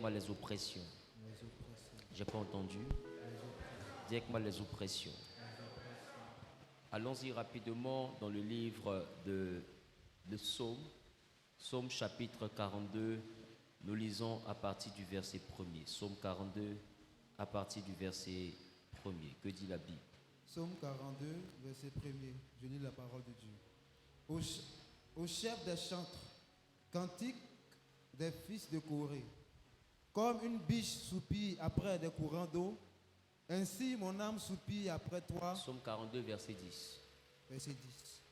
avec moi les oppressions. J'ai pas entendu. Dis avec moi les oppressions. Allons-y rapidement dans le livre de Psaume. Psaume chapitre 42. Nous lisons à partir du verset 1er. Psaume 42 à partir du verset 1er. Que dit la Bible? Psaume 42, verset 1er. Je lis la parole de Dieu. Au chef des chantres, cantique des fils de Corée. Comme une biche soupire après des courants d'eau, ainsi mon âme soupire après toi. Psaume 42, verset 10. Verset 10.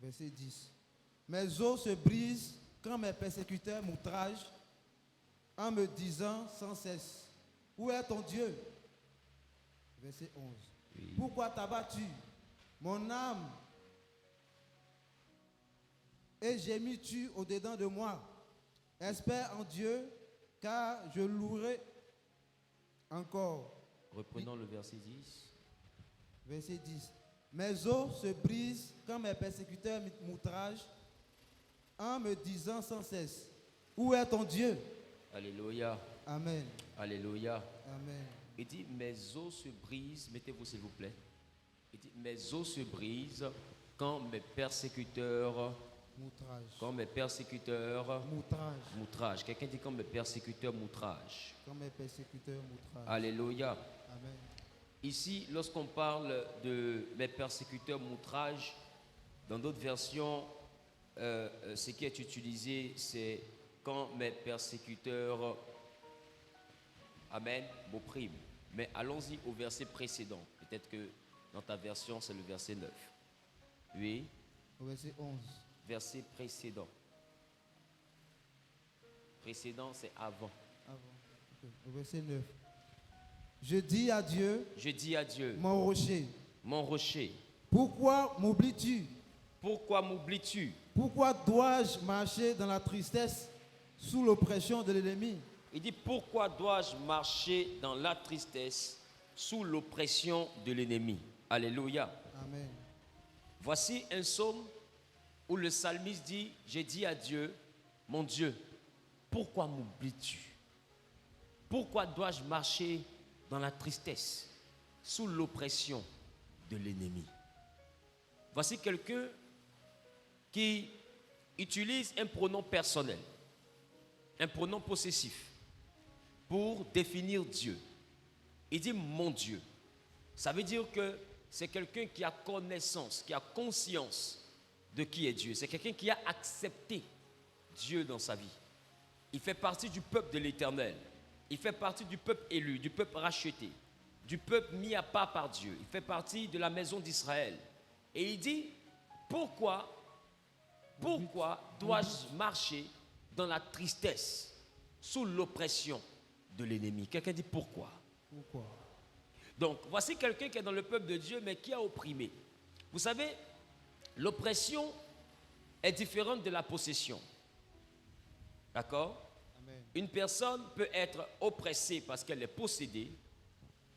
Verset 10. Mes os se brisent quand mes persécuteurs m'outragent en me disant sans cesse, où est ton Dieu? Verset 11. Oui. Pourquoi t'as-tu, mon âme, et gémis-tu au-dedans de moi? Espère en Dieu, car je louerai encore. Reprenons le verset 10. Verset 10. Mes os se brisent quand mes persécuteurs m'outragent en me disant sans cesse, où est ton Dieu? Alléluia. Amen. Alléluia. Amen. Il dit, mes os se brisent, mettez-vous s'il vous plaît. Il dit, mes os se brisent quand mes persécuteurs m'outragent. Quelqu'un dit quand mes persécuteurs m'outragent. Quand mes persécuteurs m'outragent. Alléluia. Amen. Ici, lorsqu'on parle de mes persécuteurs m'outragent, dans d'autres versions, ce qui est utilisé, c'est quand mes persécuteurs, amen, m'oppriment. Mais allons-y au verset précédent. Peut-être que dans ta version, c'est le verset 9. Oui. Au verset 11. Verset précédent. Précédent, c'est avant. Okay. Au verset 9. Je dis à Dieu. Je dis à Dieu. Mon rocher. Mon rocher. Pourquoi m'oublies-tu? Pourquoi m'oublies-tu? Pourquoi dois-je marcher dans la tristesse sous l'oppression de l'ennemi? Il dit, pourquoi dois-je marcher dans la tristesse sous l'oppression de l'ennemi? Alléluia. Amen. Voici un psaume où le psalmiste dit, j'ai dit à Dieu, mon Dieu, pourquoi m'oublies-tu? Pourquoi dois-je marcher dans la tristesse sous l'oppression de l'ennemi? Voici quelqu'un qui utilise un pronom personnel, un pronom possessif pour définir Dieu. Il dit mon Dieu. Ça veut dire que c'est quelqu'un qui a connaissance, qui a conscience de qui est Dieu. C'est quelqu'un qui a accepté Dieu dans sa vie. Il fait partie du peuple de l'Éternel. Il fait partie du peuple élu, du peuple racheté, du peuple mis à part par Dieu. Il fait partie de la maison d'Israël. Et il dit, pourquoi dois-je marcher dans la tristesse, sous l'oppression de l'ennemi? Quelqu'un dit pourquoi? Pourquoi? Donc, voici quelqu'un qui est dans le peuple de Dieu, mais qui a opprimé. Vous savez, l'oppression est différente de la possession. D'accord? Amen. Une personne peut être oppressée parce qu'elle est possédée,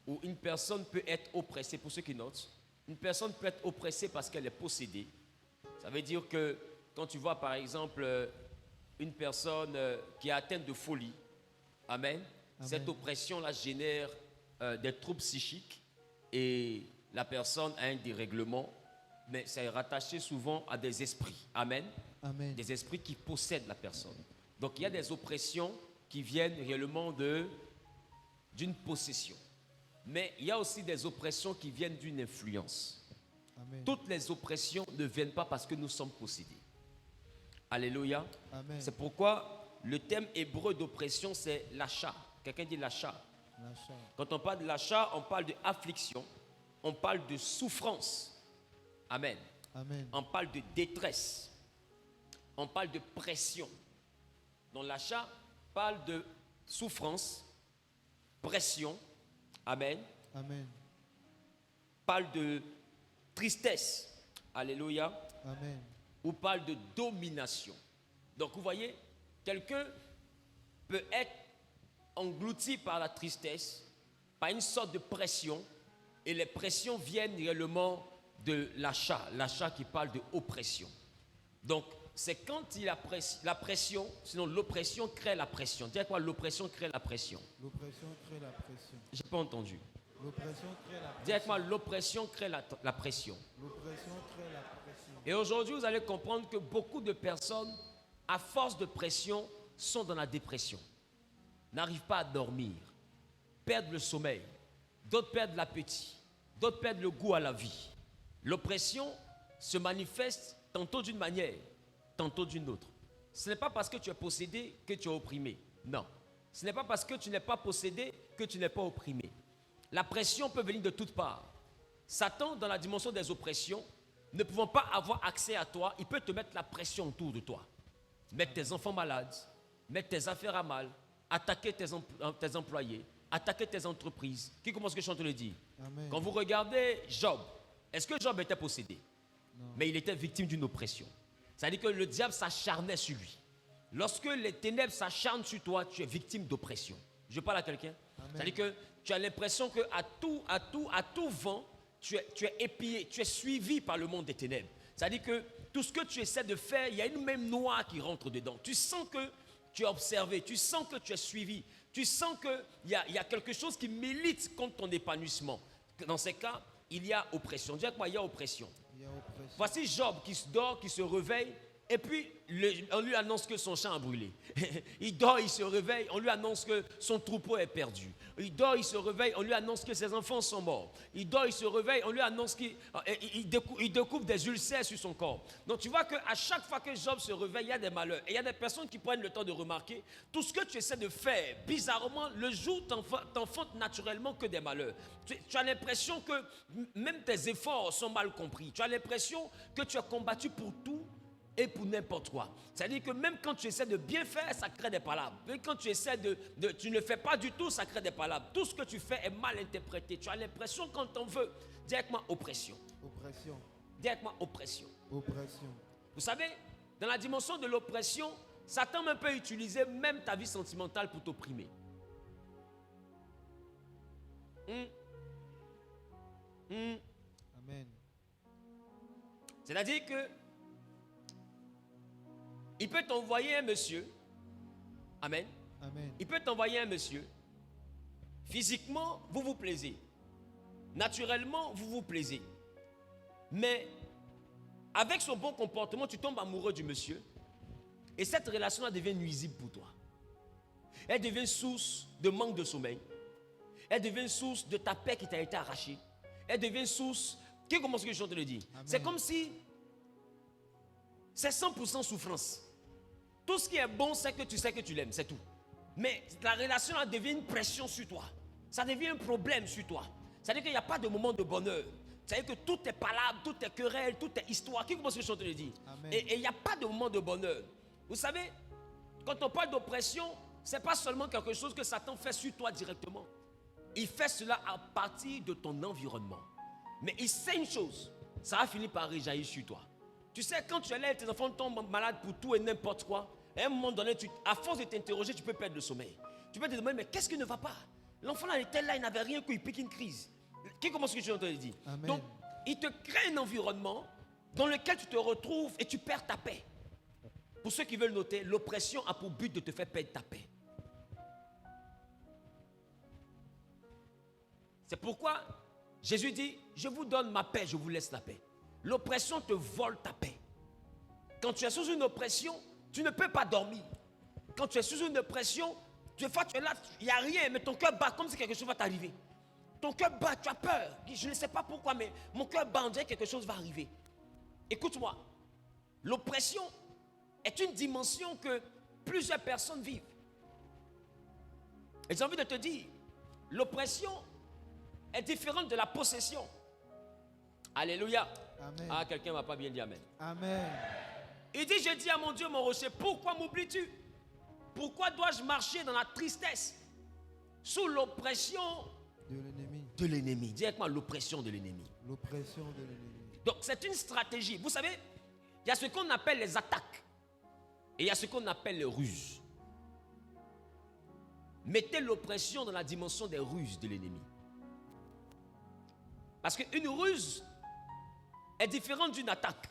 ou une personne peut être oppressée, pour ceux qui notent, une personne peut être oppressée parce qu'elle est possédée. Ça veut dire que quand tu vois par exemple une personne qui est atteinte de folie, amen, cette oppression-là génère des troubles psychiques et la personne a un dérèglement, mais ça est rattaché souvent à des esprits, amen, amen. Des esprits qui possèdent la personne. Donc il y a des oppressions qui viennent réellement d'une possession. Mais il y a aussi des oppressions qui viennent d'une influence. Amen. Toutes les oppressions ne viennent pas parce que nous sommes possédés. Alléluia. Amen. C'est pourquoi le thème hébreu d'oppression, c'est l'achat. Quelqu'un dit l'achat. Quand on parle de l'achat, on parle de affliction, on parle de souffrance. Amen. Amen. On parle de détresse. On parle de pression. Donc l'achat parle de souffrance, pression. Amen. Amen. Parle de tristesse. Alléluia. Amen. Ou parle de domination. Donc vous voyez, quelqu'un peut être englouti par la tristesse, par une sorte de pression, et les pressions viennent réellement de l'achat qui parle de oppression. Donc c'est quand il y a la pression, sinon l'oppression crée la pression. Dis quoi, l'oppression crée la pression. L'oppression crée la pression. J'ai pas entendu. L'oppression crée la Dis avec moi, pression. l'oppression crée la pression. L'oppression crée la pression. Et aujourd'hui, vous allez comprendre que beaucoup de personnes, à force de pression, sont dans la dépression. N'arrivent pas à dormir, perdent le sommeil, d'autres perdent l'appétit, d'autres perdent le goût à la vie. L'oppression se manifeste tantôt d'une manière, tantôt d'une autre. Ce n'est pas parce que tu es possédé que tu es opprimé. Non. Ce n'est pas parce que tu n'es pas possédé que tu n'es pas opprimé. La pression peut venir de toutes parts. Satan, dans la dimension des oppressions, ne pouvant pas avoir accès à toi, il peut te mettre la pression autour de toi. Mettre tes enfants malades, mettre tes affaires à mal, attaquer tes employés, attaquer tes entreprises. Qui commence ce que je suis en train de dire? Amen. Quand vous regardez Job, est-ce que Job était possédé? Non. Mais il était victime d'une oppression. C'est-à-dire que le diable s'acharnait sur lui. Lorsque les ténèbres s'acharnent sur toi, tu es victime d'oppression. Je parle à quelqu'un. C'est-à-dire que tu as l'impression qu'à tout vent, tu es épié, tu es suivi par le monde des ténèbres. C'est-à-dire que tout ce que tu essaies de faire, il y a une même noix qui rentre dedans. Tu sens que tu es observé, tu sens que tu es suivi, tu sens qu'il y a quelque chose qui milite contre ton épanouissement. Dans ces cas, il y a oppression. Dis avec moi, il y a oppression. Il y a oppression. Voici Job qui dort, qui se réveille, et puis on lui annonce que son champ a brûlé. Il dort, il se réveille, on lui annonce que son troupeau est perdu. Il dort, il se réveille, on lui annonce que ses enfants sont morts. Il dort, il se réveille, on lui annonce qu'il découvre des ulcères sur son corps. Donc tu vois qu'à chaque fois que Job se réveille, il y a des malheurs. Et il y a des personnes qui prennent le temps de remarquer tout ce que tu essaies de faire. Bizarrement, le jour t'enfantes naturellement que des malheurs. Tu as l'impression que même tes efforts sont mal compris. Tu as l'impression que tu as combattu pour tout et pour n'importe quoi. C'est-à-dire que même quand tu essaies de bien faire, ça crée des palabres. Même quand tu essaies tu ne fais pas du tout, ça crée des palabres. Tout ce que tu fais est mal interprété. Tu as l'impression qu'on t'en veut. Directement oppression. Oppression. Directement oppression. Oppression. Vous savez, dans la dimension de l'oppression, Satan même peut utiliser même ta vie sentimentale pour t'opprimer. Amen. C'est-à-dire que il peut t'envoyer un monsieur. Amen. Amen. Il peut t'envoyer un monsieur. Physiquement, vous vous plaisez. Naturellement, vous vous plaisez. Mais avec son bon comportement, tu tombes amoureux du monsieur. Et cette relation-là devient nuisible pour toi. Elle devient source de manque de sommeil. Elle devient source de ta paix qui t'a été arrachée. Elle devient source... Qui commence ce que je suis en train de dire? C'est comme si... C'est 100% souffrance. Tout ce qui est bon, c'est que tu sais que tu l'aimes, c'est tout. Mais la relation là devient une pression sur toi. Ça devient un problème sur toi. C'est-à-dire qu'il n'y a pas de moment de bonheur. C'est-à-dire que tout est palabre, tout est querelle, tout est histoire. Qui commence ce que je suis en train de dire? Et il n'y a pas de moment de bonheur. Vous savez, quand on parle d'oppression, ce n'est pas seulement quelque chose que Satan fait sur toi directement. Il fait cela à partir de ton environnement. Mais il sait une chose, ça va finir par réjaillir sur toi. Tu sais, quand tu es là et tes enfants tombent malades pour tout et n'importe quoi, à un moment donné, à force de t'interroger, tu peux perdre le sommeil. Tu peux te demander, mais qu'est-ce qui ne va pas? L'enfant là était là, il n'avait rien qu'il pique une crise. Qui commence ce que je suis en train de dire? Amen. Donc, il te crée un environnement dans lequel tu te retrouves et tu perds ta paix. Pour ceux qui veulent noter, l'oppression a pour but de te faire perdre ta paix. C'est pourquoi Jésus dit, je vous donne ma paix, je vous laisse la paix. L'oppression te vole ta paix. Quand tu es sous une oppression, tu ne peux pas dormir. Quand tu es sous une oppression, des fois tu es là, il n'y a rien, mais ton cœur bat comme si quelque chose va t'arriver. Ton cœur bat, tu as peur. Je ne sais pas pourquoi, mais mon cœur bat, on dirait que quelque chose va arriver. Écoute-moi, l'oppression est une dimension que plusieurs personnes vivent. Et j'ai envie de te dire, l'oppression est différente de la possession. Alléluia. Amen. Ah, quelqu'un ne m'a pas bien dit amen. Amen. Il dit, je dis à mon Dieu, mon rocher, pourquoi m'oublies-tu? Pourquoi dois-je marcher dans la tristesse, sous l'oppression De l'ennemi. de l'ennemi? Dis avec moi, l'oppression de l'ennemi. L'oppression de l'ennemi. Donc, c'est une stratégie. Vous savez, il y a ce qu'on appelle les attaques. Et il y a ce qu'on appelle les ruses. Mettez l'oppression dans la dimension des ruses de l'ennemi. Parce qu'une ruse est différente d'une attaque.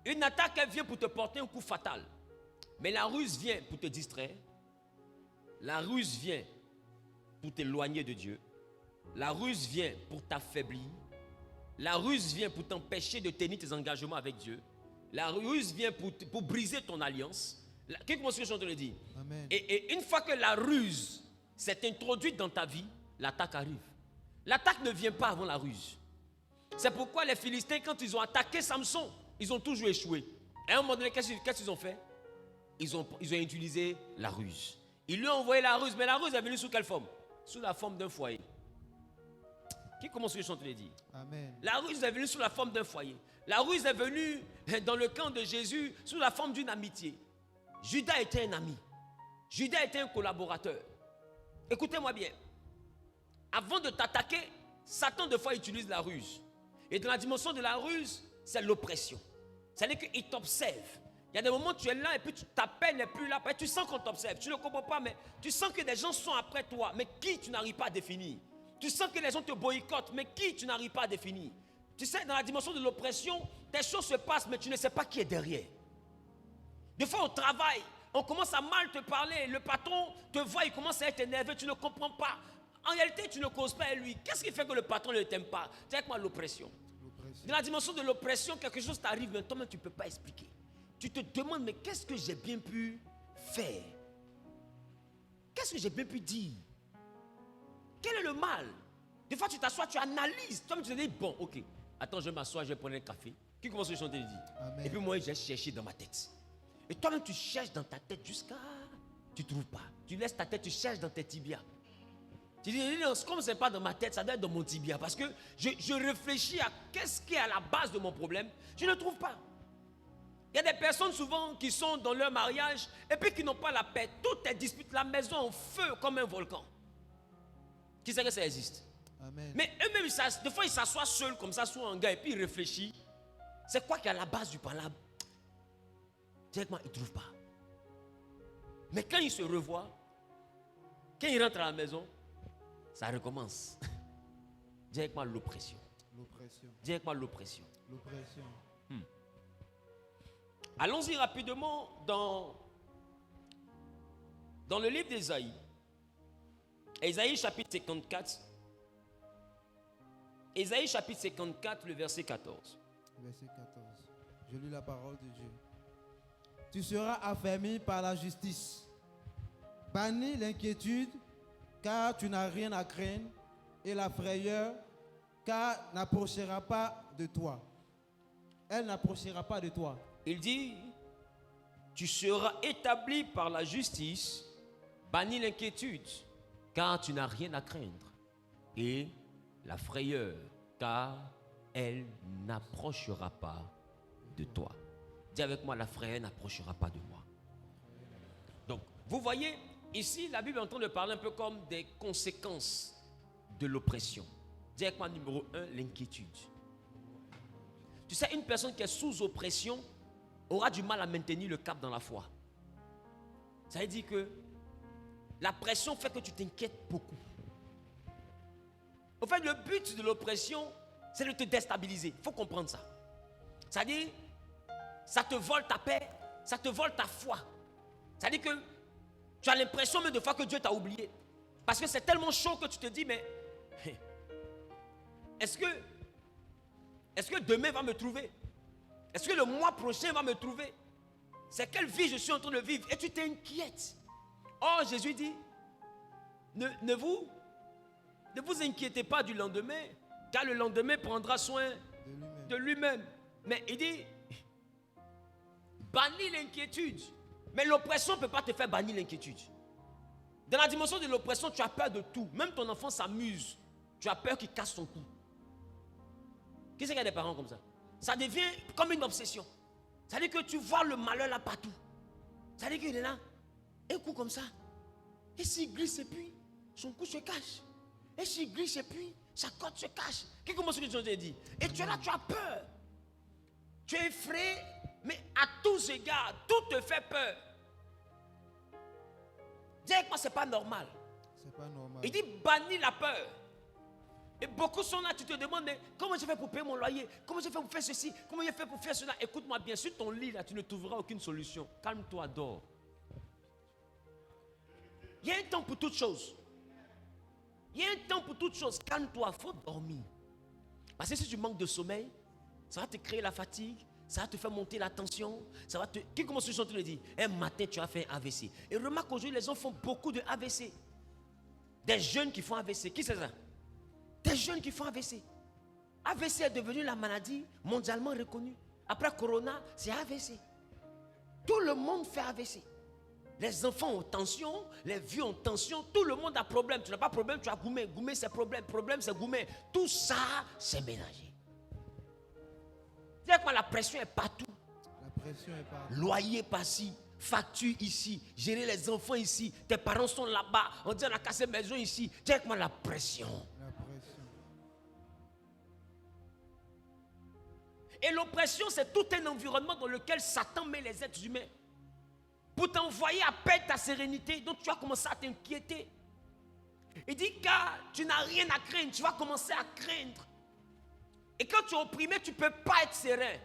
Une attaque, elle vient pour te porter un coup fatal. Mais la ruse vient pour te distraire. La ruse vient pour t'éloigner de Dieu. La ruse vient pour t'affaiblir. La ruse vient pour t'empêcher de tenir tes engagements avec Dieu. La ruse vient pour briser ton alliance. Qu'est-ce que je suis en train de dire? Amen. Et une fois que la ruse s'est introduite dans ta vie, l'attaque arrive. L'attaque ne vient pas avant la ruse. C'est pourquoi les Philistins, quand ils ont attaqué Samson, ils ont toujours échoué. À un moment donné, qu'est-ce qu'ils ont fait? Ils ont utilisé la ruse. Ils lui ont envoyé la ruse, mais la ruse est venue sous quelle forme? Sous la forme d'un foyer. Qui commence à chanter dire? Amen. La ruse est venue sous la forme d'un foyer. La ruse est venue dans le camp de Jésus sous la forme d'une amitié. Judas était un ami. Judas était un collaborateur. Écoutez-moi bien. Avant de t'attaquer, Satan de fois utilise la ruse. Et dans la dimension de la ruse, c'est l'oppression. C'est-à-dire qu'il t'observe. Il y a des moments où tu es là et puis ta peine n'est plus là. Tu sens qu'on t'observe. Tu ne comprends pas, mais tu sens que des gens sont après toi. Mais qui tu n'arrives pas à définir? Tu sens que les gens te boycottent, mais qui tu n'arrives pas à définir? Tu sais, dans la dimension de l'oppression, des choses se passent, mais tu ne sais pas qui est derrière. Des fois au travail, on commence à mal te parler. Le patron te voit, il commence à être énervé, tu ne comprends pas. En réalité, tu ne causes pas à lui. Qu'est-ce qui fait que le patron ne t'aime pas? C'est avec moi l'oppression. Dans la dimension de l'oppression, quelque chose t'arrive, mais toi-même tu ne peux pas expliquer. Tu te demandes, mais qu'est-ce que j'ai bien pu faire? Qu'est-ce que j'ai bien pu dire? Quel est le mal? Des fois tu t'assois, tu analyses. Toi-même tu te dis, bon, ok, attends, je vais m'asseoir, je vais prendre un café. Qui commence à chanter, il dit. Amen. Et puis moi, j'ai cherché dans ma tête. Et toi-même tu cherches dans ta tête jusqu'à... Tu ne trouves pas. Tu laisses ta tête, tu cherches dans tes tibias. Tu dis, non, comme ce n'est pas dans ma tête, ça doit être dans mon tibia. Parce que je réfléchis à qu'est-ce qui est à la base de mon problème. Je ne trouve pas. Il y a des personnes souvent qui sont dans leur mariage et puis qui n'ont pas la paix. Toutes les disputes, la maison en feu comme un volcan. Qui sait que ça existe? Amen. Mais eux-mêmes, des fois, ils s'assoient seuls comme ça, sur un gars, et puis ils réfléchissent. C'est quoi qui est à la base du palabre? Directement, ils ne trouvent pas. Mais quand ils se revoient, quand ils rentrent à la maison, ça recommence. Directement l'oppression. L'oppression. Directement l'oppression. L'oppression. Allons-y rapidement dans le livre d'Ésaïe. Ésaïe chapitre 54. Ésaïe chapitre 54, le verset 14. Verset 14. Je lis la parole de Dieu. Tu seras affermi par la justice. Bannis l'inquiétude, car tu n'as rien à craindre, et la frayeur, car n'approchera pas de toi. Elle n'approchera pas de toi. Il dit, tu seras établi par la justice, bannis l'inquiétude, car tu n'as rien à craindre, et la frayeur, car elle n'approchera pas de toi. Dis avec moi, la frayeur n'approchera pas de moi. Donc, vous voyez, ici, la Bible est en train de parler un peu comme des conséquences de l'oppression. Dis avec moi, numéro 1, l'inquiétude. Tu sais, une personne qui est sous oppression aura du mal à maintenir le cap dans la foi. Ça veut dire que la pression fait que tu t'inquiètes beaucoup. En fait, le but de l'oppression, c'est de te déstabiliser. Il faut comprendre ça. C'est-à-dire, ça te vole ta paix, ça te vole ta foi. C'est-à-dire que tu as l'impression même de fois que Dieu t'a oublié. Parce que c'est tellement chaud que tu te dis, mais est-ce que demain va me trouver? Est-ce que le mois prochain va me trouver? C'est quelle vie je suis en train de vivre? Et tu t'inquiètes. Or, Jésus dit, ne vous inquiétez pas du lendemain, car le lendemain prendra soin de lui-même. Mais il dit, bannis l'inquiétude. Mais l'oppression ne peut pas te faire bannir l'inquiétude. Dans la dimension de l'oppression, tu as peur de tout. Même ton enfant s'amuse. Tu as peur qu'il casse son cou. Qui c'est qu'il y a des parents comme ça? Ça devient comme une obsession. Ça veut dire que tu vois le malheur là partout. Ça veut dire qu'il est là. Un coup comme ça. Et s'il glisse et puis, son cou se cache. Et s'il glisse et puis, sa côte se cache. Qu'est-ce que je dit? Et tu es là, tu as peur. Tu es effrayé, mais à tous égards, tout te fait peur. Dis avec moi, c'est pas normal. C'est pas normal. Il dit bannis la peur. Et beaucoup sont là, tu te demandes, mais comment je fais pour payer mon loyer? Comment je fais pour faire ceci? Comment je fais pour faire cela? Écoute-moi bien, sur ton lit, là, tu ne trouveras aucune solution. Calme-toi, dors. Il y a un temps pour toutes choses. Il y a un temps pour toutes choses. Calme-toi, il faut dormir. Parce que si tu manques de sommeil, ça va te créer la fatigue, ça va te faire monter la tension. Ça va te... Qui commence à te le dire? Un matin, tu as fait un AVC. Et remarque qu'aujourd'hui, les gens font beaucoup de AVC. Des jeunes qui font AVC. Qui c'est ça? Des jeunes qui font AVC. AVC est devenu la maladie mondialement reconnue. Après Corona, c'est AVC. Tout le monde fait AVC. Les enfants ont tension, les vieux ont tension, tout le monde a problème. Tu n'as pas problème, tu as goumé. Goumé, c'est problème. Problème, c'est goumé. Tout ça, c'est mélangé. C'est-à-dire que la pression est partout. La pression est partout. Loyer par-ci, facture ici, gérer les enfants ici, tes parents sont là-bas, on dit on a cassé maison ici. C'est-à-dire que la pression. La pression. Et l'oppression, c'est tout un environnement dans lequel Satan met les êtres humains. Pour t'envoyer à perdre ta sérénité, donc tu vas commencer à t'inquiéter. Il dit car tu n'as rien à craindre, tu vas commencer à craindre. Et quand tu es opprimé, tu ne peux pas être serein.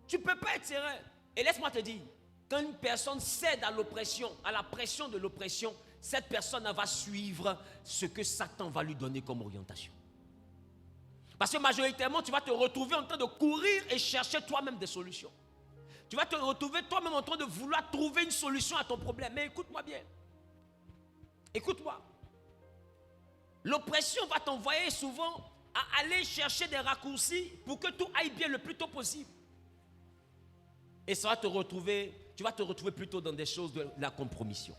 Tu ne peux pas être serein. Et laisse-moi te dire, quand une personne cède à l'oppression, à la pression de l'oppression, cette personne va suivre ce que Satan va lui donner comme orientation. Parce que majoritairement, tu vas te retrouver en train de courir et chercher toi-même des solutions. Tu vas te retrouver toi-même en train de vouloir trouver une solution à ton problème. Mais écoute-moi bien. Écoute-moi. L'oppression va t'envoyer souvent à aller chercher des raccourcis pour que tout aille bien le plus tôt possible. Et ça va te retrouver, tu vas te retrouver plutôt dans des choses de la compromission.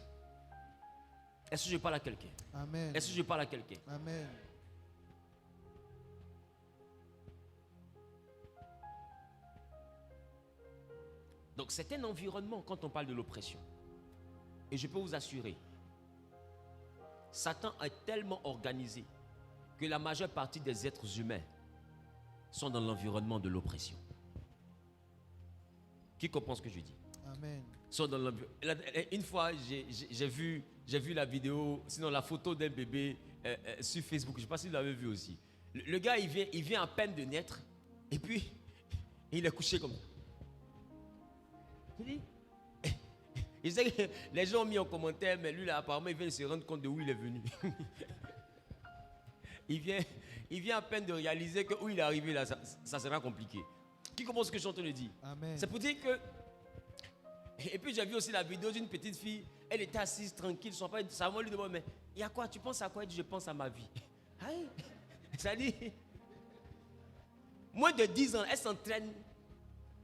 Est-ce que je parle à quelqu'un? Amen. Est-ce que je parle à quelqu'un? Amen. Donc c'est un environnement quand on parle de l'oppression. Et je peux vous assurer, Satan est tellement organisé que la majeure partie des êtres humains sont dans l'environnement de l'oppression. Qui comprend ce que je dis? Amen. Sont dans une fois, j'ai vu la vidéo, sinon la photo d'un bébé sur Facebook. Je ne sais pas si vous l'avez vu aussi. Le gars, il vient à peine de naître et puis il est couché comme ça. Il sait que les gens ont mis en commentaire, mais lui là apparemment il vient de se rendre compte de où il est venu. il vient à peine de réaliser que où il est arrivé là, ça sera compliqué. Qui comprend ce que je suis en train de dire? Amen. C'est pour dire que... Et puis j'ai vu aussi la vidéo d'une petite fille, elle était assise tranquille, son père, sa maman lui demande, mais il y a quoi? Tu penses à quoi? Elle dit, je pense à ma vie. Aïe. Ça dit, moins de 10 ans, elle s'entraîne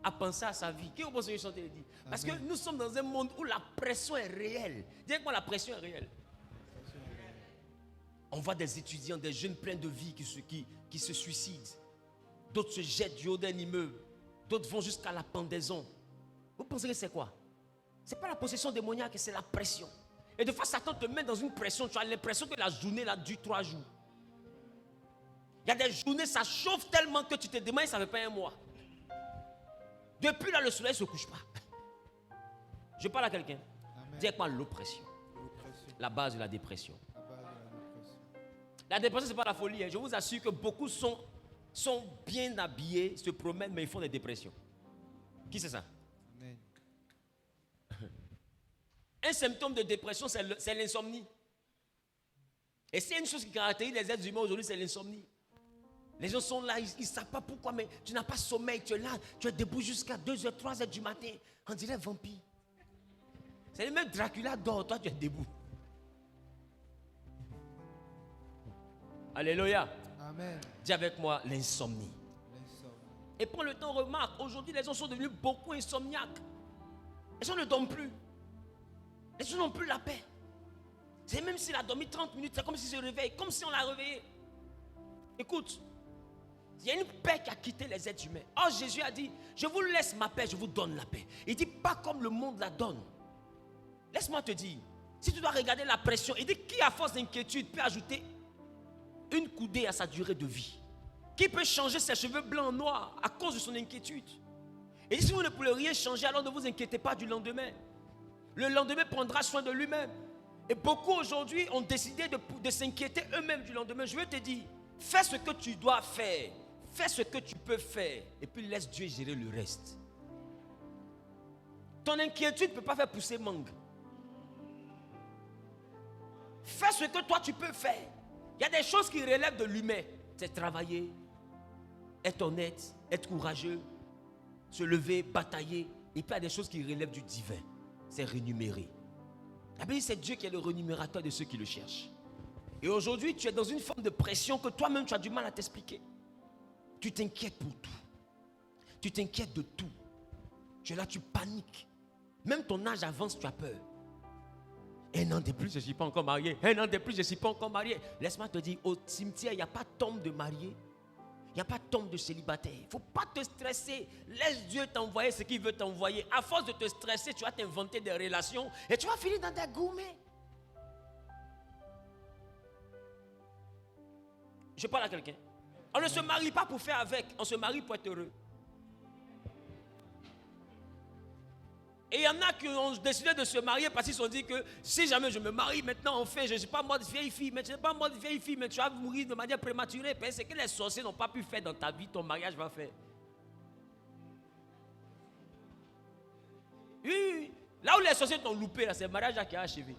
à penser à sa vie. Qui comprend ce que je suis en train de dire? Parce que nous sommes dans un monde où la pression est réelle. Dis-moi, la pression est réelle. On voit des étudiants, des jeunes pleins de vie qui se suicident. D'autres se jettent du haut d'un immeuble. D'autres vont jusqu'à la pendaison. Vous pensez que c'est quoi? Ce n'est pas la possession démoniaque, c'est la pression. Et des fois, Satan te met dans une pression. Tu as l'impression que la journée là dure 3 jours. Il y a des journées, ça chauffe tellement que tu te demandes, ça ne fait pas un mois. Depuis là, le soleil ne se couche pas. Je parle à quelqu'un. Dis-moi l'oppression. La base de la dépression. La dépression, ce n'est pas la folie. Hein. Je vous assure que beaucoup sont bien habillés, se promènent, mais ils font des dépressions. Qui c'est ça? Amen. Un symptôme de dépression, c'est l'insomnie. Et c'est une chose qui caractérise les êtres humains aujourd'hui, c'est l'insomnie. Les gens sont là, ils ne savent pas pourquoi, mais tu n'as pas sommeil, tu es là, tu es debout jusqu'à 2h, 3h du matin. On dirait vampire. C'est même Dracula dort, toi tu es debout. Alléluia. Amen. Dis avec moi l'insomnie. Et prends le temps, remarque, aujourd'hui les gens sont devenus beaucoup insomniaques. Les gens ne dorment plus. Les gens n'ont plus la paix. C'est même s'il a dormi 30 minutes, c'est comme s'il se réveille, comme si on l'a réveillé. Écoute, il y a une paix qui a quitté les êtres humains. Oh, Jésus a dit, je vous laisse ma paix, je vous donne la paix. Il dit, pas comme le monde la donne. Laisse-moi te dire, si tu dois regarder la pression, il dit, qui à force d'inquiétude peut ajouter une coudée à sa durée de vie? Qui peut changer ses cheveux blancs en noirs à cause de son inquiétude? Et si vous ne pouvez rien changer, alors ne vous inquiétez pas du lendemain. Le lendemain prendra soin de lui-même. Et beaucoup aujourd'hui ont décidé de s'inquiéter eux-mêmes du lendemain. Je veux te dire, fais ce que tu dois faire. Fais ce que tu peux faire. Et puis laisse Dieu gérer le reste. Ton inquiétude ne peut pas faire pousser mangue. Fais ce que toi tu peux faire. Il y a des choses qui relèvent de l'humain. C'est travailler, être honnête, être courageux, se lever, batailler. Et puis il y a des choses qui relèvent du divin. C'est rémunérer. La Bible dit c'est Dieu qui est le rémunérateur de ceux qui le cherchent. Et aujourd'hui, tu es dans une forme de pression que toi-même tu as du mal à t'expliquer. Tu t'inquiètes pour tout. Tu t'inquiètes de tout. Tu es là, tu paniques. Même ton âge avance, tu as peur. Un an de plus, je ne suis pas encore marié. Un an de plus, je ne suis pas encore marié. Laisse-moi te dire, au cimetière, il n'y a pas de tombe de marié. Il n'y a pas de tombe de célibataire. Il ne faut pas te stresser. Laisse Dieu t'envoyer ce qu'il veut t'envoyer. À force de te stresser, tu vas t'inventer des relations et tu vas finir dans des gourmets. Je parle à quelqu'un. On ne se marie pas pour faire avec. On se marie pour être heureux. Et il y en a qui ont décidé de se marier parce qu'ils se sont dit que si jamais je me marie maintenant, enfin, je ne suis pas mode vieille fille, mais je ne suis pas mode vieille fille, mais tu vas mourir de manière prématurée. Parce que les sorciers n'ont pas pu faire dans ta vie, ton mariage va faire. Oui. Là où les sorciers t'ont loupé, c'est le mariage qui a achevé.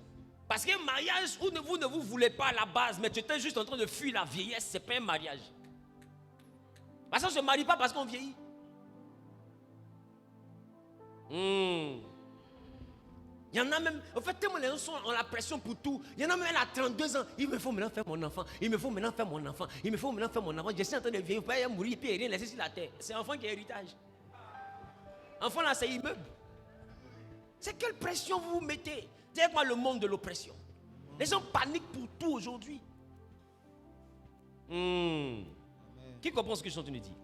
Parce qu'un mariage où vous ne vous voulez pas à la base, mais tu étais juste en train de fuir la vieillesse, ce n'est pas un mariage. Parce qu'on ne se marie pas parce qu'on vieillit. Il y en a même, en fait, tellement les gens ont la pression pour tout. Il y en a même, elle a 32 ans. Il me faut maintenant faire mon enfant. Il me faut maintenant faire mon enfant. Il me faut maintenant faire mon enfant. Je suis en train de vieillir, il va mourir, puis rien laisser sur la terre. C'est l'enfant qui est héritage. Enfant là, c'est immeuble. C'est quelle pression vous vous mettez? Dites-moi le monde de l'oppression. Les gens paniquent pour tout aujourd'hui. Qui comprend ce que je suis en train de dire?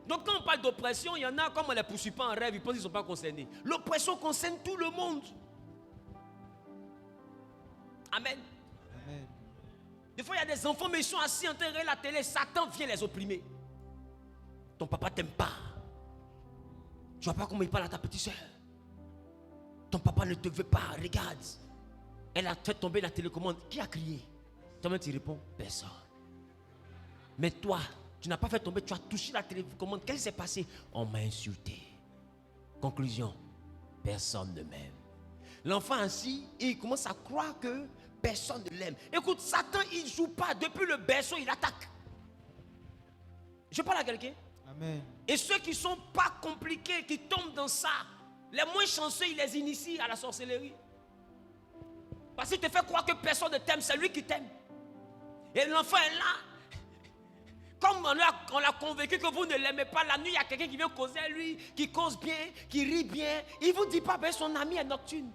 Donc quand on parle d'oppression, il y en a, comme on ne les poursuit pas en rêve, ils pensent qu'ils ne sont pas concernés. L'oppression concerne tout le monde. Amen. Amen. Des fois, il y a des enfants, mais ils sont assis en train de regarder la télé. Satan vient les opprimer. Ton papa ne t'aime pas. Tu ne vois pas comment il parle à ta petite soeur. Ton papa ne te veut pas. Regarde. Elle a fait tomber la télécommande. Qui a crié? Toi-même, tu réponds, personne. Mais toi, tu n'as pas fait tomber, tu as touché la télécommande. Qu'est-ce qui s'est passé? On m'a insulté. Conclusion, personne ne m'aime. L'enfant ainsi, il commence à croire que personne ne l'aime. Écoute, Satan, il ne joue pas. Depuis le berceau, il attaque. Je parle à quelqu'un. Amen. Et ceux qui ne sont pas compliqués, qui tombent dans ça, les moins chanceux, il les initie à la sorcellerie. Parce qu'il te fait croire que personne ne t'aime, c'est lui qui t'aime. Et l'enfant est là. Comme on l'a convaincu que vous ne l'aimez pas, la nuit, il y a quelqu'un qui vient causer à lui, qui cause bien, qui rit bien. Il ne vous dit pas, ben son ami est nocturne.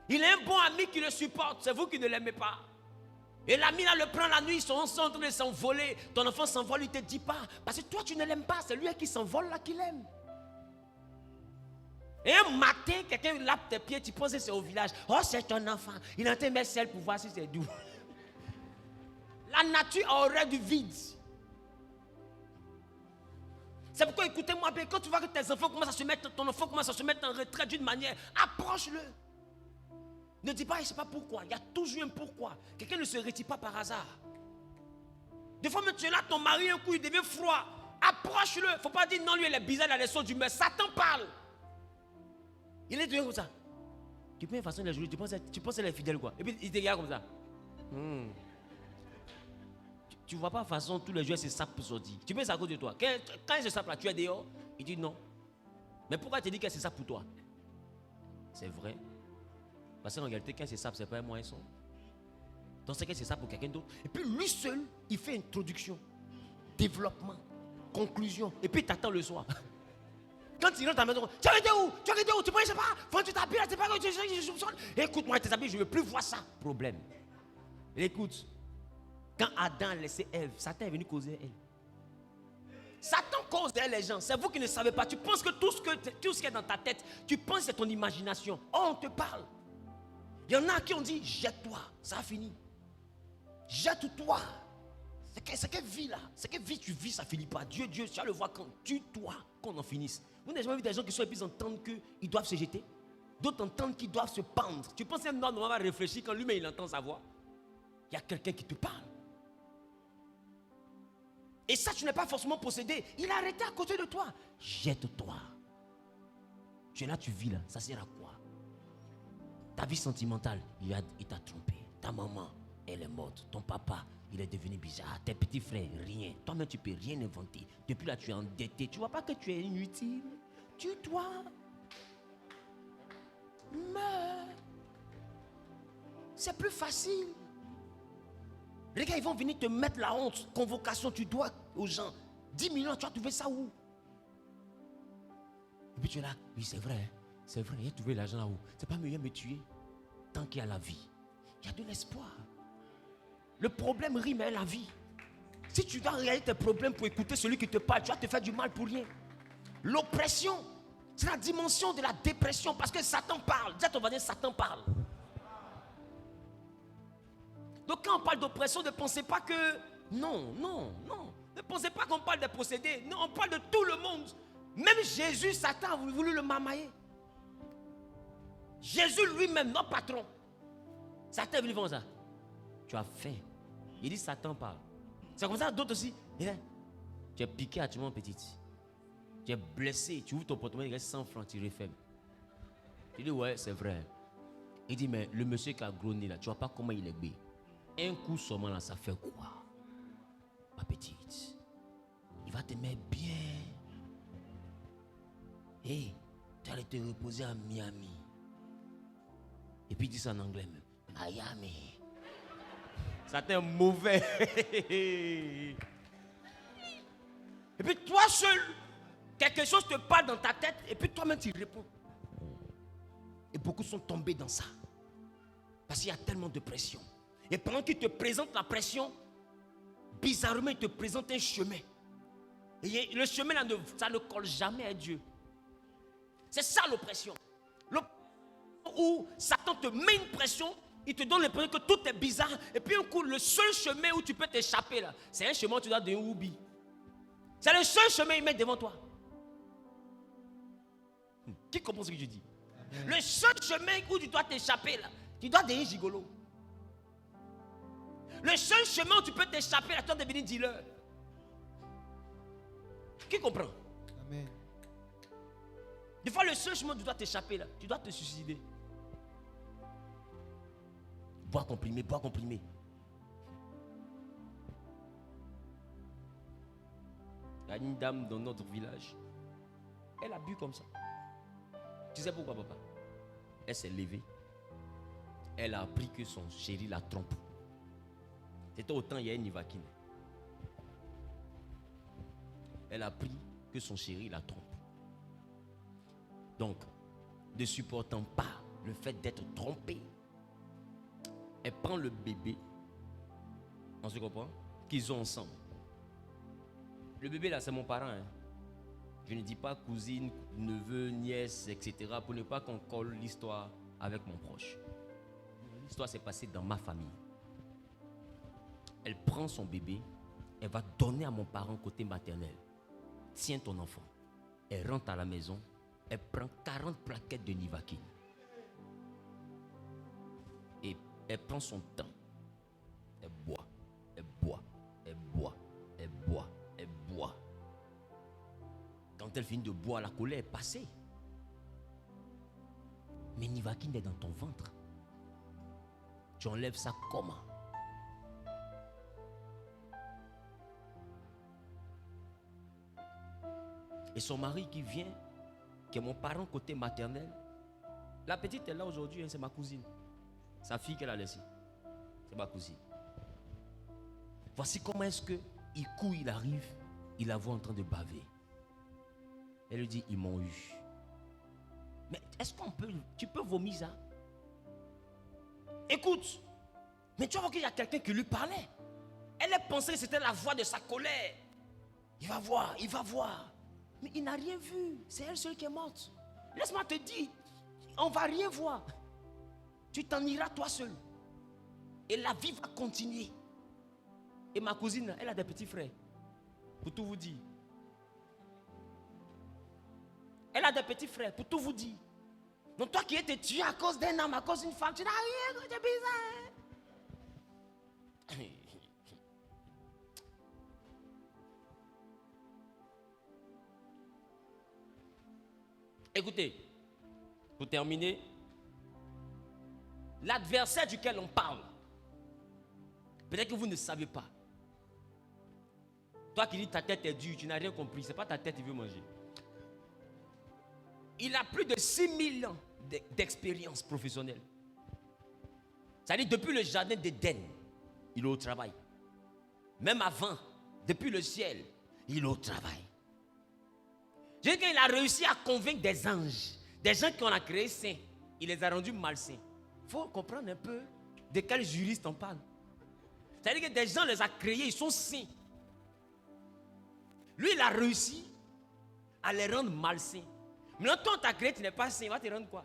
Il a un bon ami qui le supporte, c'est vous qui ne l'aimez pas. Et l'ami là le prend la nuit, ils sont en train de s'envoler. Ton enfant s'envole, il ne te dit pas. Parce que toi, tu ne l'aimes pas, c'est lui qui s'envole là qui l'aime. Et un matin, quelqu'un lappe tes pieds, tu penses que c'est au village. Oh, c'est ton enfant. Il est en train de mettre sel pour voir si c'est doux. La nature aurait du vide. C'est pourquoi, écoutez-moi bien, quand tu vois que tes enfants commencent à se mettre, ton enfant commence à se mettre en retrait d'une manière, approche-le. Ne dis pas, je ne sais pas pourquoi. Il y a toujours un pourquoi. Quelqu'un ne se retire pas par hasard. Des fois, même tu es là, ton mari, un coup, il devient froid. Approche-le. Il ne faut pas dire non, lui, il est bizarre, il a les sons d'humeur. Satan parle. Il est devenu comme ça. Tu peux une façon de la jouer, tu penses qu'elle est fidèle, quoi. Et puis, il te regarde comme ça. Tu ne vois pas de façon, tous les jours, c'est ça pour sortir. Tu penses à cause de toi. Quand il se sape là, tu es dehors. Il dit non. Mais pourquoi tu dis que c'est ça pour toi? C'est vrai. Parce qu'en réalité, quand c'est ça, ce n'est pas moi et son. Donc c'est que c'est ça pour quelqu'un d'autre. Et puis lui seul, il fait introduction, développement, conclusion. Et puis il t'attend le soir. Quand il rentre à la maison, tu as été où? Tu as été où? Tu ne sais pas? Quand tu t'habilles, tu sais pas que je soupçonne. Écoute-moi, tes habits, je ne veux plus voir ça. Problème. Écoute. Quand Adam a laissé Ève, Satan est venu causer elle. Satan cause elle les gens. C'est vous qui ne savez pas. Tu penses que tout ce qui est dans ta tête, tu penses que c'est ton imagination. Oh, on te parle. Il y en a qui ont dit, jette-toi, ça a fini. Jette-toi. C'est quelle vie là? C'est quelle vie tu vis, ça finit pas. Dieu, tu vas le voir quand. Tue-toi, qu'on en finisse. Vous n'avez jamais vu des gens qui sont et puis entendent qu'ils doivent se jeter? D'autres entendent qu'ils doivent se pendre. Tu penses qu'un homme va réfléchir quand lui-même il entend sa voix? Il y a quelqu'un qui te parle. Et ça, tu n'es pas forcément possédé. Il a arrêté à côté de toi. Jette-toi. Tu es là, tu vis là. Ça sert à quoi? Ta vie sentimentale, il t'a trompé. Ta maman, elle est morte. Ton papa, il est devenu bizarre. Tes petits frères, rien. Toi-même, tu ne peux rien inventer. Depuis là, tu es endetté. Tu ne vois pas que tu es inutile. Tue-toi. Meurs. C'est plus facile. Les gars, ils vont venir te mettre la honte. Convocation, tu dois aux gens. 10 millions, tu as trouvé ça où? Et puis tu es là. Oui, c'est vrai. Hein? C'est vrai, il a trouvé l'argent là où? C'est pas mieux de me tuer. Tant qu'il y a la vie, il y a de l'espoir. Le problème rime avec la vie. Si tu dois réaliser tes problèmes pour écouter celui qui te parle, tu vas te faire du mal pour rien. L'oppression, c'est la dimension de la dépression. Parce que Satan parle. Dis à ton voisin, Satan parle. Donc quand on parle d'oppression, ne pensez pas que... Non. Ne pensez pas qu'on parle des possédés. Non, on parle de tout le monde. Même Jésus, Satan a voulu le mamailler. Jésus lui-même, notre patron. Satan est venu voir ça. Tu as faim. Il dit, Satan parle. C'est comme ça d'autres aussi. Tu es piqué à tout le monde, petite. Tu es blessé. Tu ouvres ton porte-monnaie, il reste 100 francs, tu refermes. Tu dis, ouais, c'est vrai. Il dit, mais le monsieur qui a grogné là, tu vois pas comment il est bé. Un coup seulement là, ça fait quoi? Ma petite, il va te mettre bien. Hey, tu allais te reposer à Miami. Et puis il dit ça en anglais même. Miami. Ça t'est mauvais. Et puis toi seul, quelque chose te parle dans ta tête et puis toi-même tu réponds. Et beaucoup sont tombés dans ça. Parce qu'il y a tellement de pression. Et pendant qu'il te présente la pression, bizarrement, il te présente un chemin. Et le chemin, là, ça ne colle jamais à Dieu. C'est ça l'oppression. Où Satan te met une pression, il te donne l'impression que tout est bizarre. Et puis un coup, le seul chemin où tu peux t'échapper, là, c'est un chemin où tu dois devenir Oubi. C'est le seul chemin qu'il met devant toi. Qui comprend ce que je dis? Amen. Le seul chemin où tu dois t'échapper, là, tu dois devenir gigolo. Le seul chemin où tu peux t'échapper, là, tu dois devenir dealer. Qui comprend? Amen. Des fois, le seul chemin où tu dois t'échapper, là, tu dois te suicider. Bois comprimé, bois comprimé. Il y a une dame dans notre village. Elle a bu comme ça. Tu sais pourquoi, papa? Elle s'est levée. Elle a appris que son chéri la trompe. C'était autant il y a une Nivaquine. Elle a appris que son chéri la trompe. Donc, ne supportant pas le fait d'être trompée, elle prend le bébé, on se comprend, qu'ils ont ensemble. Le bébé là, c'est mon parent. Hein. Je ne dis pas cousine, neveu, nièce, etc. pour ne pas qu'on colle l'histoire avec mon proche. L'histoire s'est passée dans ma famille. Elle prend son bébé, elle va donner à mon parent côté maternel. Tiens ton enfant. Elle rentre à la maison, elle prend 40 plaquettes de Nivaquine. Et elle prend son temps. Elle boit, elle boit, elle boit, elle boit, elle boit. Quand elle finit de boire, la colère est passée. Mais Nivaquine est dans ton ventre. Tu enlèves ça comment? Et son mari qui vient, qui est mon parent côté maternel, la petite est là aujourd'hui, hein, c'est ma cousine. Sa fille qu'elle a laissée, c'est ma cousine. Voici comment est-ce que il arrive, il la voit en train de baver. Elle lui dit, ils m'ont eu. Mais est-ce tu peux vomir ça? Écoute, mais tu vas voir qu'il y a quelqu'un qui lui parlait. Elle a pensé que c'était la voix de sa colère. Il va voir, il va voir. Mais il n'a rien vu. C'est elle seule qui est morte. Laisse-moi te dire, on ne va rien voir. Tu t'en iras toi seul. Et la vie va continuer. Et ma cousine, elle a des petits frères. Pour tout vous dire. Elle a des petits frères, pour tout vous dire. Donc toi qui es tué à cause d'un homme, à cause d'une femme, tu n'as rien, c'est bizarre. Écoutez, pour terminer, l'adversaire duquel on parle, peut-être que vous ne savez pas. Toi qui dis ta tête est dure, tu n'as rien compris, ce n'est pas ta tête qu'il veut manger. Il a plus de 6000 ans d'expérience professionnelle. C'est-à-dire depuis le jardin d'Éden, il est au travail. Même avant, depuis le ciel, il est au travail. Je dis qu'il a réussi à convaincre des anges, des gens qu'on a créés saints, il les a rendus malsains. Il faut comprendre un peu de quel juriste on parle. C'est-à-dire que des gens les a créés, ils sont saints. Lui, il a réussi à les rendre malsains. Maintenant, toi, on t'a créé, tu n'es pas saint, il va te rendre quoi?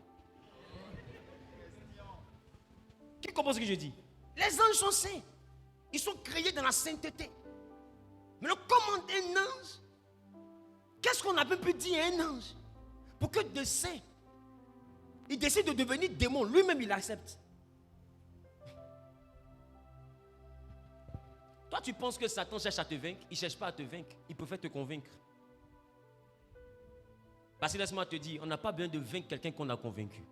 Qui comprend ce que je dis? Les anges sont saints. Ils sont créés dans la sainteté. Maintenant, comment un ange? Qu'est-ce qu'on a même pu dire à un ange? Pour que de saint, il décide de devenir démon. Lui-même, il accepte. Toi, tu penses que Satan cherche à te vaincre? Il ne cherche pas à te vaincre. Il préfère te convaincre. Parce que laisse-moi te dire, on n'a pas besoin de vaincre quelqu'un qu'on a convaincu.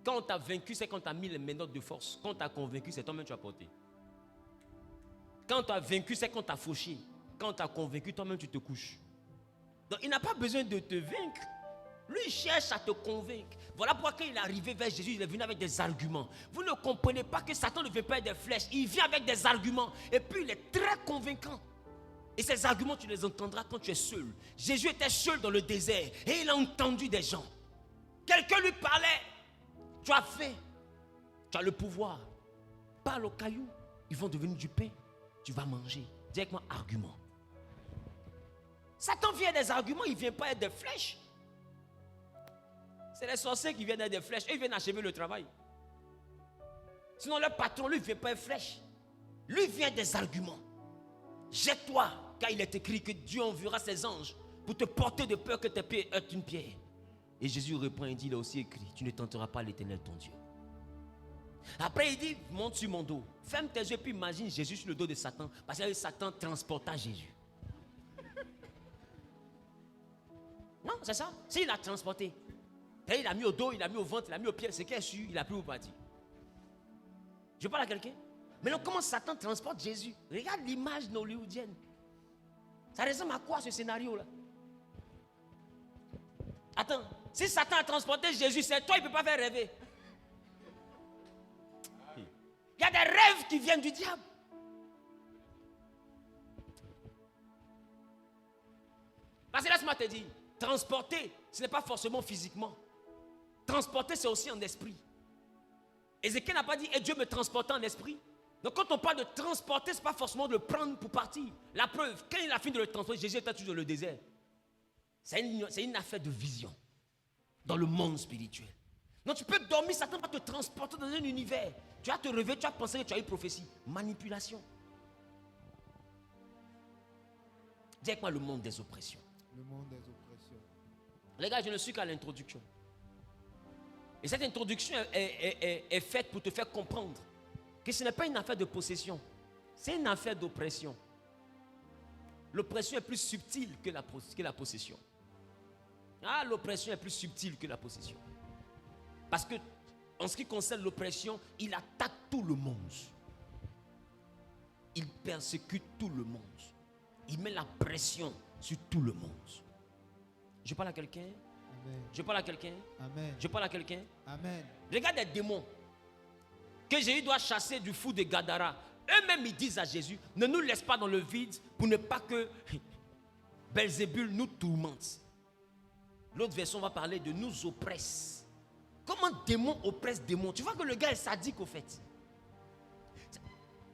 Quand on t'a vaincu, c'est quand on t'a mis les méthodes de force. Quand on t'a convaincu, c'est toi-même tu as porté. Quand on t'a vaincu, c'est quand on t'a fauché. Quand on t'a convaincu, toi-même tu te couches. Donc il n'a pas besoin de te vaincre. Lui, il cherche à te convaincre. Voilà pourquoi quand il est arrivé vers Jésus, il est venu avec des arguments. Vous ne comprenez pas que Satan ne vient pas avec des flèches. Il vient avec des arguments. Et puis, il est très convaincant. Et ces arguments, tu les entendras quand tu es seul. Jésus était seul dans le désert. Et il a entendu des gens. Quelqu'un lui parlait. Tu as faim. Tu as le pouvoir. Parle aux cailloux. Ils vont devenir du pain. Tu vas manger. Directement, argument. Satan vient avec des arguments. Il ne vient pas avec des flèches. C'est les sorciers qui viennent avec des flèches. Eux, ils viennent achever le travail. Sinon, leur patron, lui, ne vient pas avec des flèches. Lui, vient avec des arguments. Jette-toi, car il est écrit que Dieu enverra ses anges pour te porter de peur que tes pieds heurtent une pierre. Et Jésus répond et dit, il est aussi écrit, tu ne tenteras pas l'Éternel ton Dieu. Après, il dit, monte sur mon dos. Ferme tes yeux, puis imagine Jésus sur le dos de Satan. Parce que Satan transporta Jésus. Non, c'est ça. S'il l'a transporté. Et il l'a mis au dos, il l'a mis au ventre, il l'a mis au pied. C'est qu'il est sûr, il a pris au parti. Je parle à quelqu'un. Maintenant, comment Satan transporte Jésus? Regarde l'image hollywoodienne. Ça ressemble à quoi ce scénario-là? Attends, si Satan a transporté Jésus, c'est toi, il ne peut pas faire rêver. Il y a des rêves qui viennent du diable. Parce que laisse-moi te dire, transporter, ce n'est pas forcément physiquement. Transporter, c'est aussi en esprit. Ézéchiel n'a pas dit, et Dieu me transportait en esprit. Donc quand on parle de transporter, ce n'est pas forcément de le prendre pour partir. La preuve, quand il a fini de le transporter, Jésus était toujours dans le désert. C'est une affaire de vision. Dans le monde spirituel. Donc tu peux dormir, Satan va te transporter dans un univers. Tu vas te réveiller, tu vas penser que tu as une prophétie. Manipulation. Dis avec moi le monde des oppressions. Le monde des oppressions. Les gars, je ne suis qu'à l'introduction. Et cette introduction est faite pour te faire comprendre que ce n'est pas une affaire de possession. C'est une affaire d'oppression. L'oppression est plus subtile que la possession. Ah, l'oppression est plus subtile que la possession. Parce que, en ce qui concerne l'oppression, il attaque tout le monde. Il persécute tout le monde. Il met la pression sur tout le monde. Je parle à quelqu'un? Amen. Je parle à quelqu'un? Amen. Je parle à quelqu'un? Amen. Regarde des démons que Jésus doit chasser du fou de Gadara. Eux-mêmes, ils disent à Jésus, ne nous laisse pas dans le vide pour ne pas que Belzébul nous tourmente. L'autre version va parler de nous oppresse. Comment démon oppresse démon? Tu vois que le gars est sadique au fait.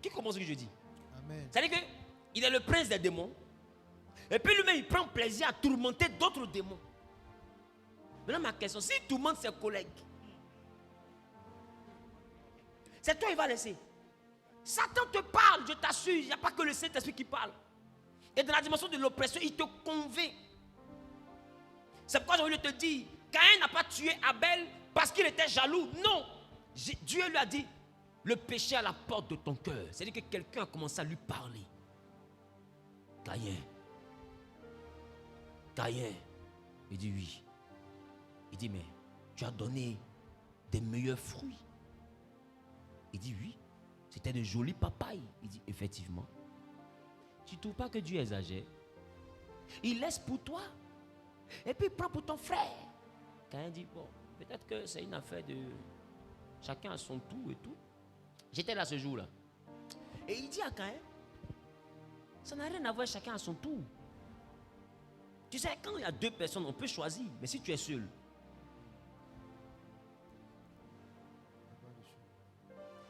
Qui comprend ce que je dis? Amen. C'est-à-dire qu'il est le prince des démons. Et puis lui-même, il prend plaisir à tourmenter d'autres démons. Maintenant, ma question, s'il tourmente ses collègues, c'est toi il va laisser. Satan te parle, je t'assure, il n'y a pas que le Saint-Esprit qui parle. Et dans la dimension de l'oppression, il te convainc. C'est pourquoi j'ai voulu te dire, Caïn n'a pas tué Abel parce qu'il était jaloux. Non. Dieu lui a dit, le péché à la porte de ton cœur. C'est-à-dire que quelqu'un a commencé à lui parler. Caïn. Il dit oui. Il dit, mais tu as donné des meilleurs fruits. Il dit oui. C'était de jolies papayes. Il dit effectivement. Tu ne trouves pas que Dieu exagère? Il laisse pour toi. Et puis il prend pour ton frère. Caïn dit, bon, peut-être que c'est une affaire de... Chacun a son tour et tout. J'étais là ce jour-là. Et il dit à Caïn, ça n'a rien à voir, chacun à son tour. Tu sais, quand il y a deux personnes, on peut choisir. Mais si tu es seul,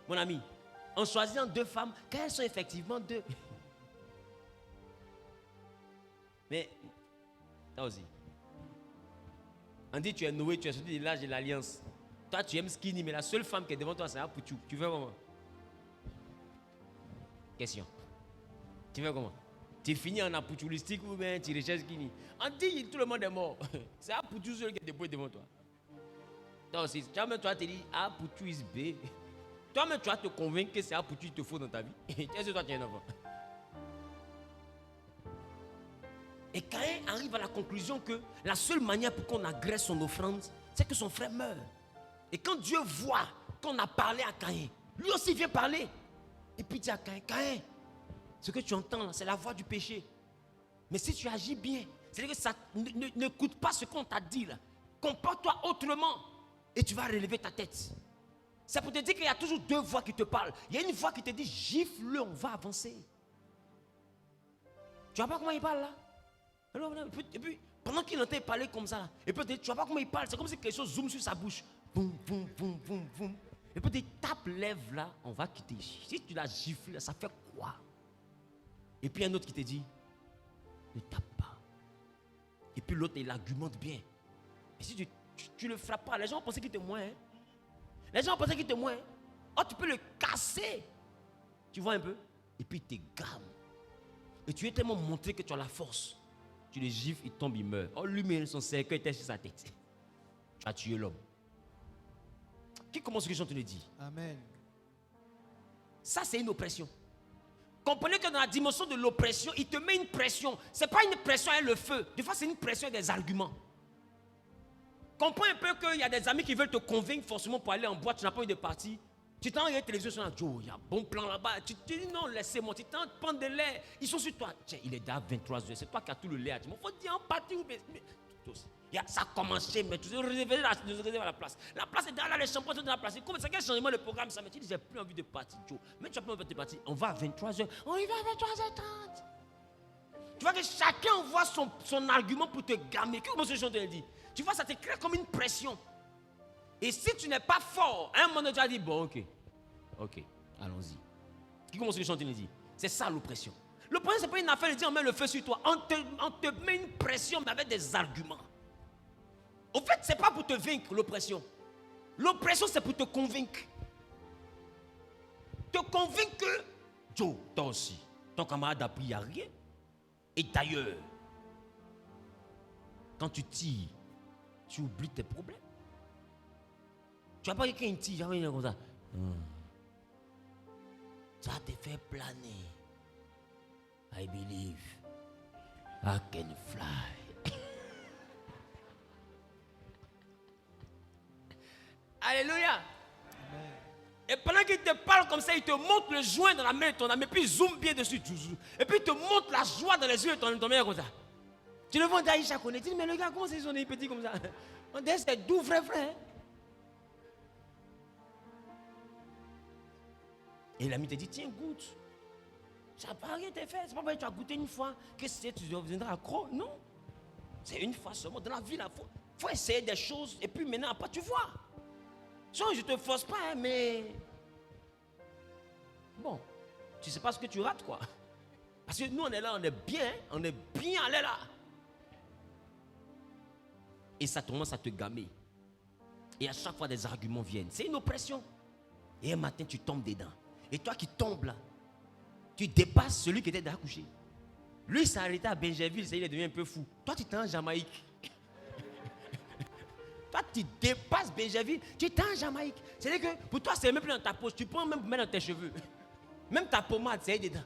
mon ami, en choisissant deux femmes, quand elles sont effectivement deux. Mais, toi aussi. On dit tu es Noé, tu es sorti de l'âge de l'alliance. Toi tu aimes skinny, mais la seule femme qui est devant toi c'est Apoutou. Tu veux comment? Question. Tu veux comment? Tu finis en apoutulistique ou bien tu recherches skinny? On dit tout le monde est mort. C'est Apoutou seul qui est debout devant toi. Toi aussi, toi-même tu vas te dire Apoutou is B. Toi-même tu vas te convaincre que c'est Apoutou qu'il te faut dans ta vie. Est-ce que toi tu es un enfant? Et Caïn arrive à la conclusion que la seule manière pour qu'on agresse son offrande, c'est que son frère meure. Et quand Dieu voit qu'on a parlé à Caïn, lui aussi vient parler. Et puis il dit à Caïn, Caïn, ce que tu entends là, c'est la voix du péché. Mais si tu agis bien, c'est-à-dire que ça n'écoute pas ce qu'on t'a dit là. Comporte-toi autrement et tu vas relever ta tête. C'est pour te dire qu'il y a toujours deux voix qui te parlent. Il y a une voix qui te dit, gifle-le, on va avancer. Tu vois pas comment il parle là? Et puis, pendant qu'il entend parler comme ça, et puis tu vois pas comment il parle, c'est comme si quelque chose zoome sur sa bouche. Boum, boum, boum, boum, boum. Et puis tu tapes lèvres là, on va quitter. Si tu la gifles, ça fait quoi? Et puis un autre qui te dit, ne tape pas. Et puis l'autre, il argumente bien. Et si tu le frappes pas, les gens pensaient qu'il te moins. Hein? Les gens pensaient qu'il te moins. Oh, tu peux le casser. Tu vois un peu? Et puis il te gamme. Et tu es tellement montré que tu as la force. Tu le gifles, il tombe, il meurt. Oh, lui, son cercueil était sur sa tête. Tu as tué l'homme. Qui commence ce que je te le dis? Amen. Ça, c'est une oppression. Comprenez que dans la dimension de l'oppression, il te met une pression. Ce n'est pas une pression avec le feu. Des fois, c'est une pression avec des arguments. Comprends un peu qu'il y a des amis qui veulent te convaincre forcément pour aller en boîte. Tu n'as pas envie de partir. Tu t'en regardes la télévision sur la Joe, il y a un bon plan là-bas. Tu te dis non, laissez-moi. Tu t'en prends de l'air. Ils sont sur toi. Tiens, il est déjà 23h. C'est toi qui as tout le lait. Il faut dire en partie ou mais ça a commencé, mais tu réserves la place. La place est dans les champions de la place. C'est quel changement de programme ça? Mais tu dis, j'ai plus envie de partir, Joe. Mais tu n'as pas envie de partir. On va à 23h. On y va à 23h30. Tu vois que chacun envoie son argument pour te gammer. Comment ce chant te dit? Tu vois, ça te crée comme une pression. Et si tu n'es pas fort, à un moment donné, tu as dit, bon, ok, allons-y. Qui commence le chanter, il dit, c'est ça l'oppression. L'oppression, ce n'est pas une affaire de dire, on met le feu sur toi. On te met une pression, mais avec des arguments. En fait, ce n'est pas pour te vaincre, l'oppression. L'oppression, c'est pour te convaincre. Te convaincre que, Joe, toi aussi, ton camarade a pris, il n'y a rien. Et d'ailleurs, quand tu tires, tu oublies tes problèmes. Tu n'as pas quelqu'un qui tire, jamais comme ça. Ça te fait planer. I believe I can fly. Alléluia. Amen. Et pendant qu'il te parle comme ça, il te montre le joint dans la main de ton ami, puis il zoome bien dessus. Et puis il te montre la joie dans les yeux de ton ami comme ça. Tu le vois d'Aïcha connaît. Tu dis, mais le gars, comment c'est son petit comme ça? On dit, c'est doux, frère. Et l'ami te dit, tiens, goûte. Ça n'a pas rien été fait. C'est pas parce que tu as goûté une fois que tu deviendras accro. Non. C'est une fois seulement. Dans la vie, il faut essayer des choses. Et puis maintenant, après, tu vois. Sinon, je ne te force pas, hein, mais... Bon, tu ne sais pas ce que tu rates, quoi. Parce que nous, on est là, on est bien allé là. Et ça commence à te gammer. Et à chaque fois, des arguments viennent. C'est une oppression. Et un matin, tu tombes dedans. Et toi qui tombes là, tu dépasses celui qui était déjà couché. Lui, il s'est arrêté à Benjerville, il est devenu un peu fou. Toi, tu étais en Jamaïque. Toi, tu dépasses Benjerville, tu étais en Jamaïque. C'est-à-dire que pour toi, c'est même plus dans ta poche. Tu peux même mettre dans tes cheveux. Même ta pommade, c'est dedans.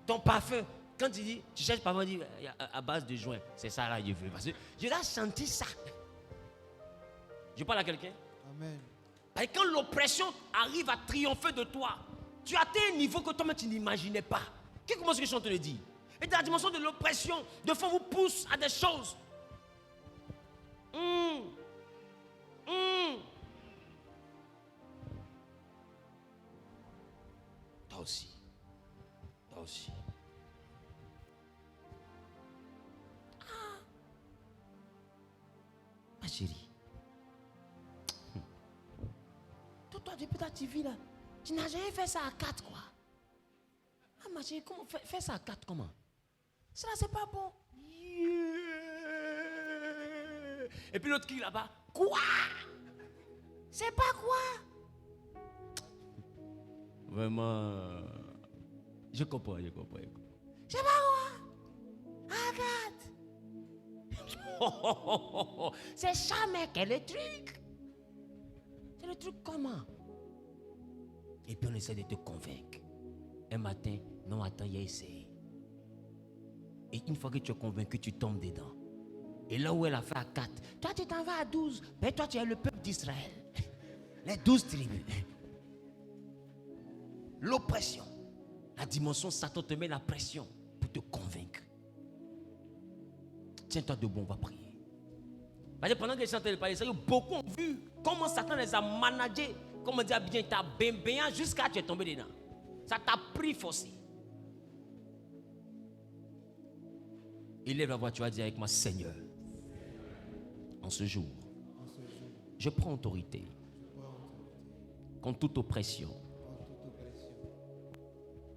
Ton parfum. Quand tu dis, tu cherches parfum, tu dis à base de joint. C'est ça là, je veux. Parce que je dois sentir ça. Je parle à quelqu'un. Amen. Et quand l'oppression arrive à triompher de toi, tu atteins un niveau que toi-même tu n'imaginais pas. Comment est-ce que je suis en train de dire? Et dans la dimension de l'oppression, de fois vous pousse à des choses. Toi aussi. Toi aussi. Ma chérie. Toi, depuis ta TV là, tu n'as jamais fait ça à 4 quoi. Ah ma chérie, comment fais ça à 4 comment? Ça là c'est pas bon. Yeah. Et puis l'autre qui là-bas, quoi? C'est pas quoi? Vraiment, je comprends. C'est pas quoi? À 4. C'est ça mec, quel est le truc? C'est le truc comment? Et puis on essaie de te convaincre. Un matin, non, attends, il a essayé. Et une fois que tu es convaincu, tu tombes dedans. Et là où elle a fait à 4, toi tu t'en vas à 12. Mais toi tu es le peuple d'Israël. Les 12 tribus. L'oppression. La dimension Satan te met la pression pour te convaincre. Tiens-toi debout, on va prier. Parce que pendant que les gens te parlent, beaucoup ont vu comment Satan les a managés. Comment dire bien, t'as bien jusqu'à tu es tombé dedans. Ça t'a pris forcé. Élève la voix, tu vas dire avec moi, Seigneur, en ce jour, je prends autorité contre toute oppression.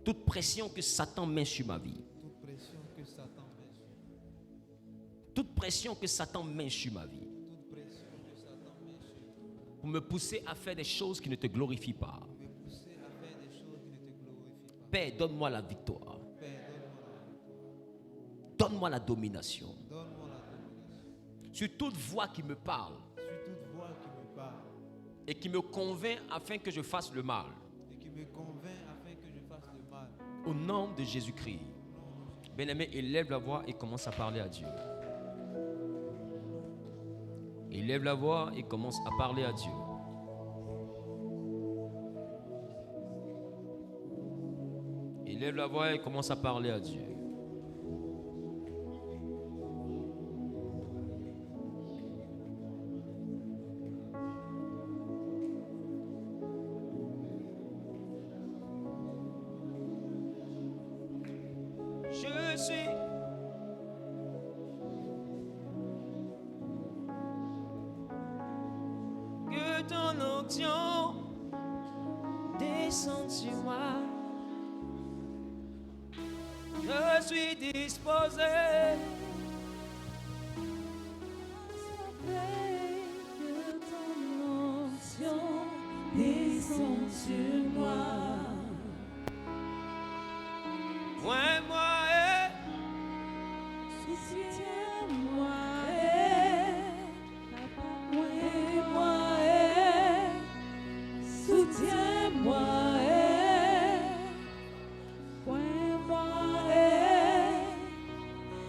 Toute pression que Satan met sur ma vie. Toute pression que Satan met sur ma vie. Pour me pousser à faire des choses qui ne te glorifient pas. Père, donne-moi la victoire. Donne-moi la domination. Sur toute voix qui me parle. Et qui me convainc afin que je fasse le mal. Au nom de Jésus-Christ. Bien-aimé, élève la voix et commence à parler à Dieu. Élève la voix et commence à parler à Dieu. Élève la voix et commence à parler à Dieu. Je suis que ton onction descende sur moi. Je suis disposé. Que ton onction descende sur moi. Moi, Soutiens-moi, soutiens-moi,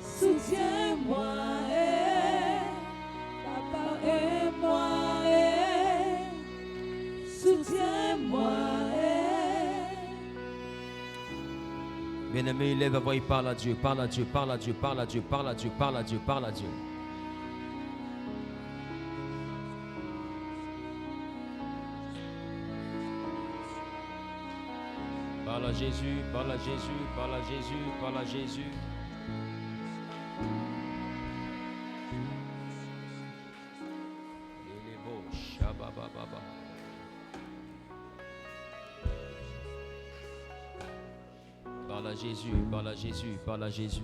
soutiens-moi, papa et moi, soutiens-moi. bien-aimé, il lève la voix, il parle à Dieu, parle à Dieu, parle à Dieu, parle à Dieu, parle à Dieu, parle à Dieu, parle à Dieu. Parle à Jésus, parle à Jésus, parle à Jésus, parle à Jésus. Il est beau, shabababa. Parle à Jésus, parle à Jésus, parle à Jésus.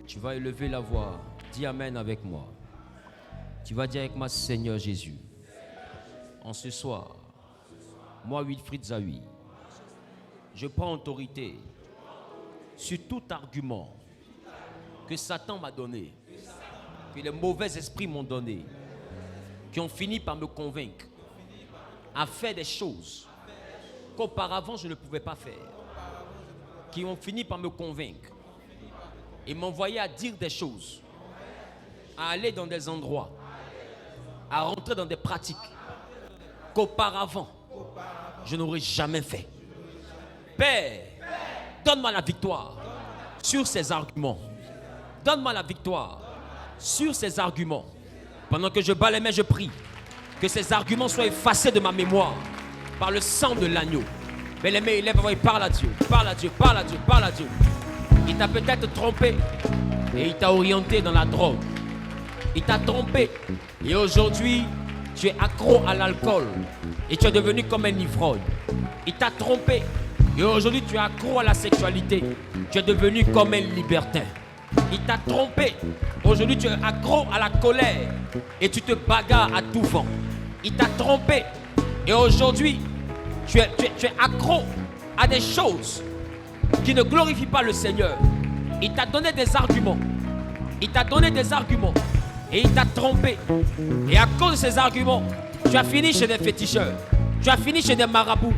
Tu vas élever la voix. Dis Amen avec moi. Tu vas dire avec moi, Seigneur Jésus. En ce soir, moi Wilfried Zawi, Je prends autorité sur tout argument que Satan m'a donné, que les mauvais esprits m'ont donné, qui ont fini par me convaincre à faire des choses qu'auparavant je ne pouvais pas faire, qui ont fini par me convaincre et m'envoyer à dire des choses, à aller dans des endroits, à rentrer dans des pratiques qu'auparavant je n'aurais jamais fait. Père, donne-moi la victoire sur ces arguments. Donne-moi la victoire sur ces arguments. Pendant que je bats les mains, je prie que ces arguments soient effacés de ma mémoire par le sang de l'agneau. Mais les mains, il lève, il parle à Dieu, parle à Dieu, parle à Dieu, parle à Dieu. Il t'a peut-être trompé et il t'a orienté dans la drogue. Il t'a trompé et aujourd'hui, tu es accro à l'alcool et tu es devenu comme un ivrogne. Il t'a trompé et aujourd'hui, tu es accro à la sexualité. Tu es devenu comme un libertin. Il t'a trompé. Aujourd'hui, tu es accro à la colère et tu te bagarres à tout vent. Il t'a trompé et aujourd'hui, tu es accro à des choses qui ne glorifient pas le Seigneur. Il t'a donné des arguments. Il t'a donné des arguments et il t'a trompé. Et à cause de ces arguments, tu as fini chez des féticheurs. Tu as fini chez des marabouts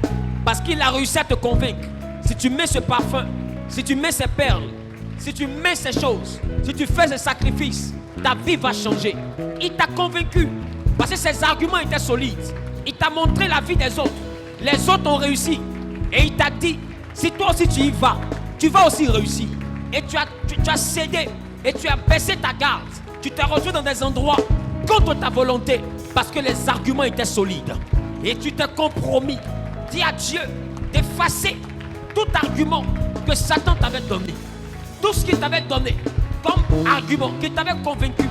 parce qu'il a réussi à te convaincre. Si tu mets ce parfum, si tu mets ces perles, si tu mets ces choses, si tu fais ces sacrifices, ta vie va changer. Il t'a convaincu parce que ses arguments étaient solides. Il t'a montré la vie des autres. Les autres ont réussi. Et il t'a dit, si toi aussi tu y vas, tu vas aussi réussir. Et tu as cédé et tu as baissé ta garde. Tu t'es retrouvé dans des endroits contre ta volonté parce que les arguments étaient solides. Et tu t'es compromis. Dis à Dieu d'effacer tout argument que Satan t'avait donné. Tout ce qu'il t'avait donné comme argument, qu'il t'avait convaincu.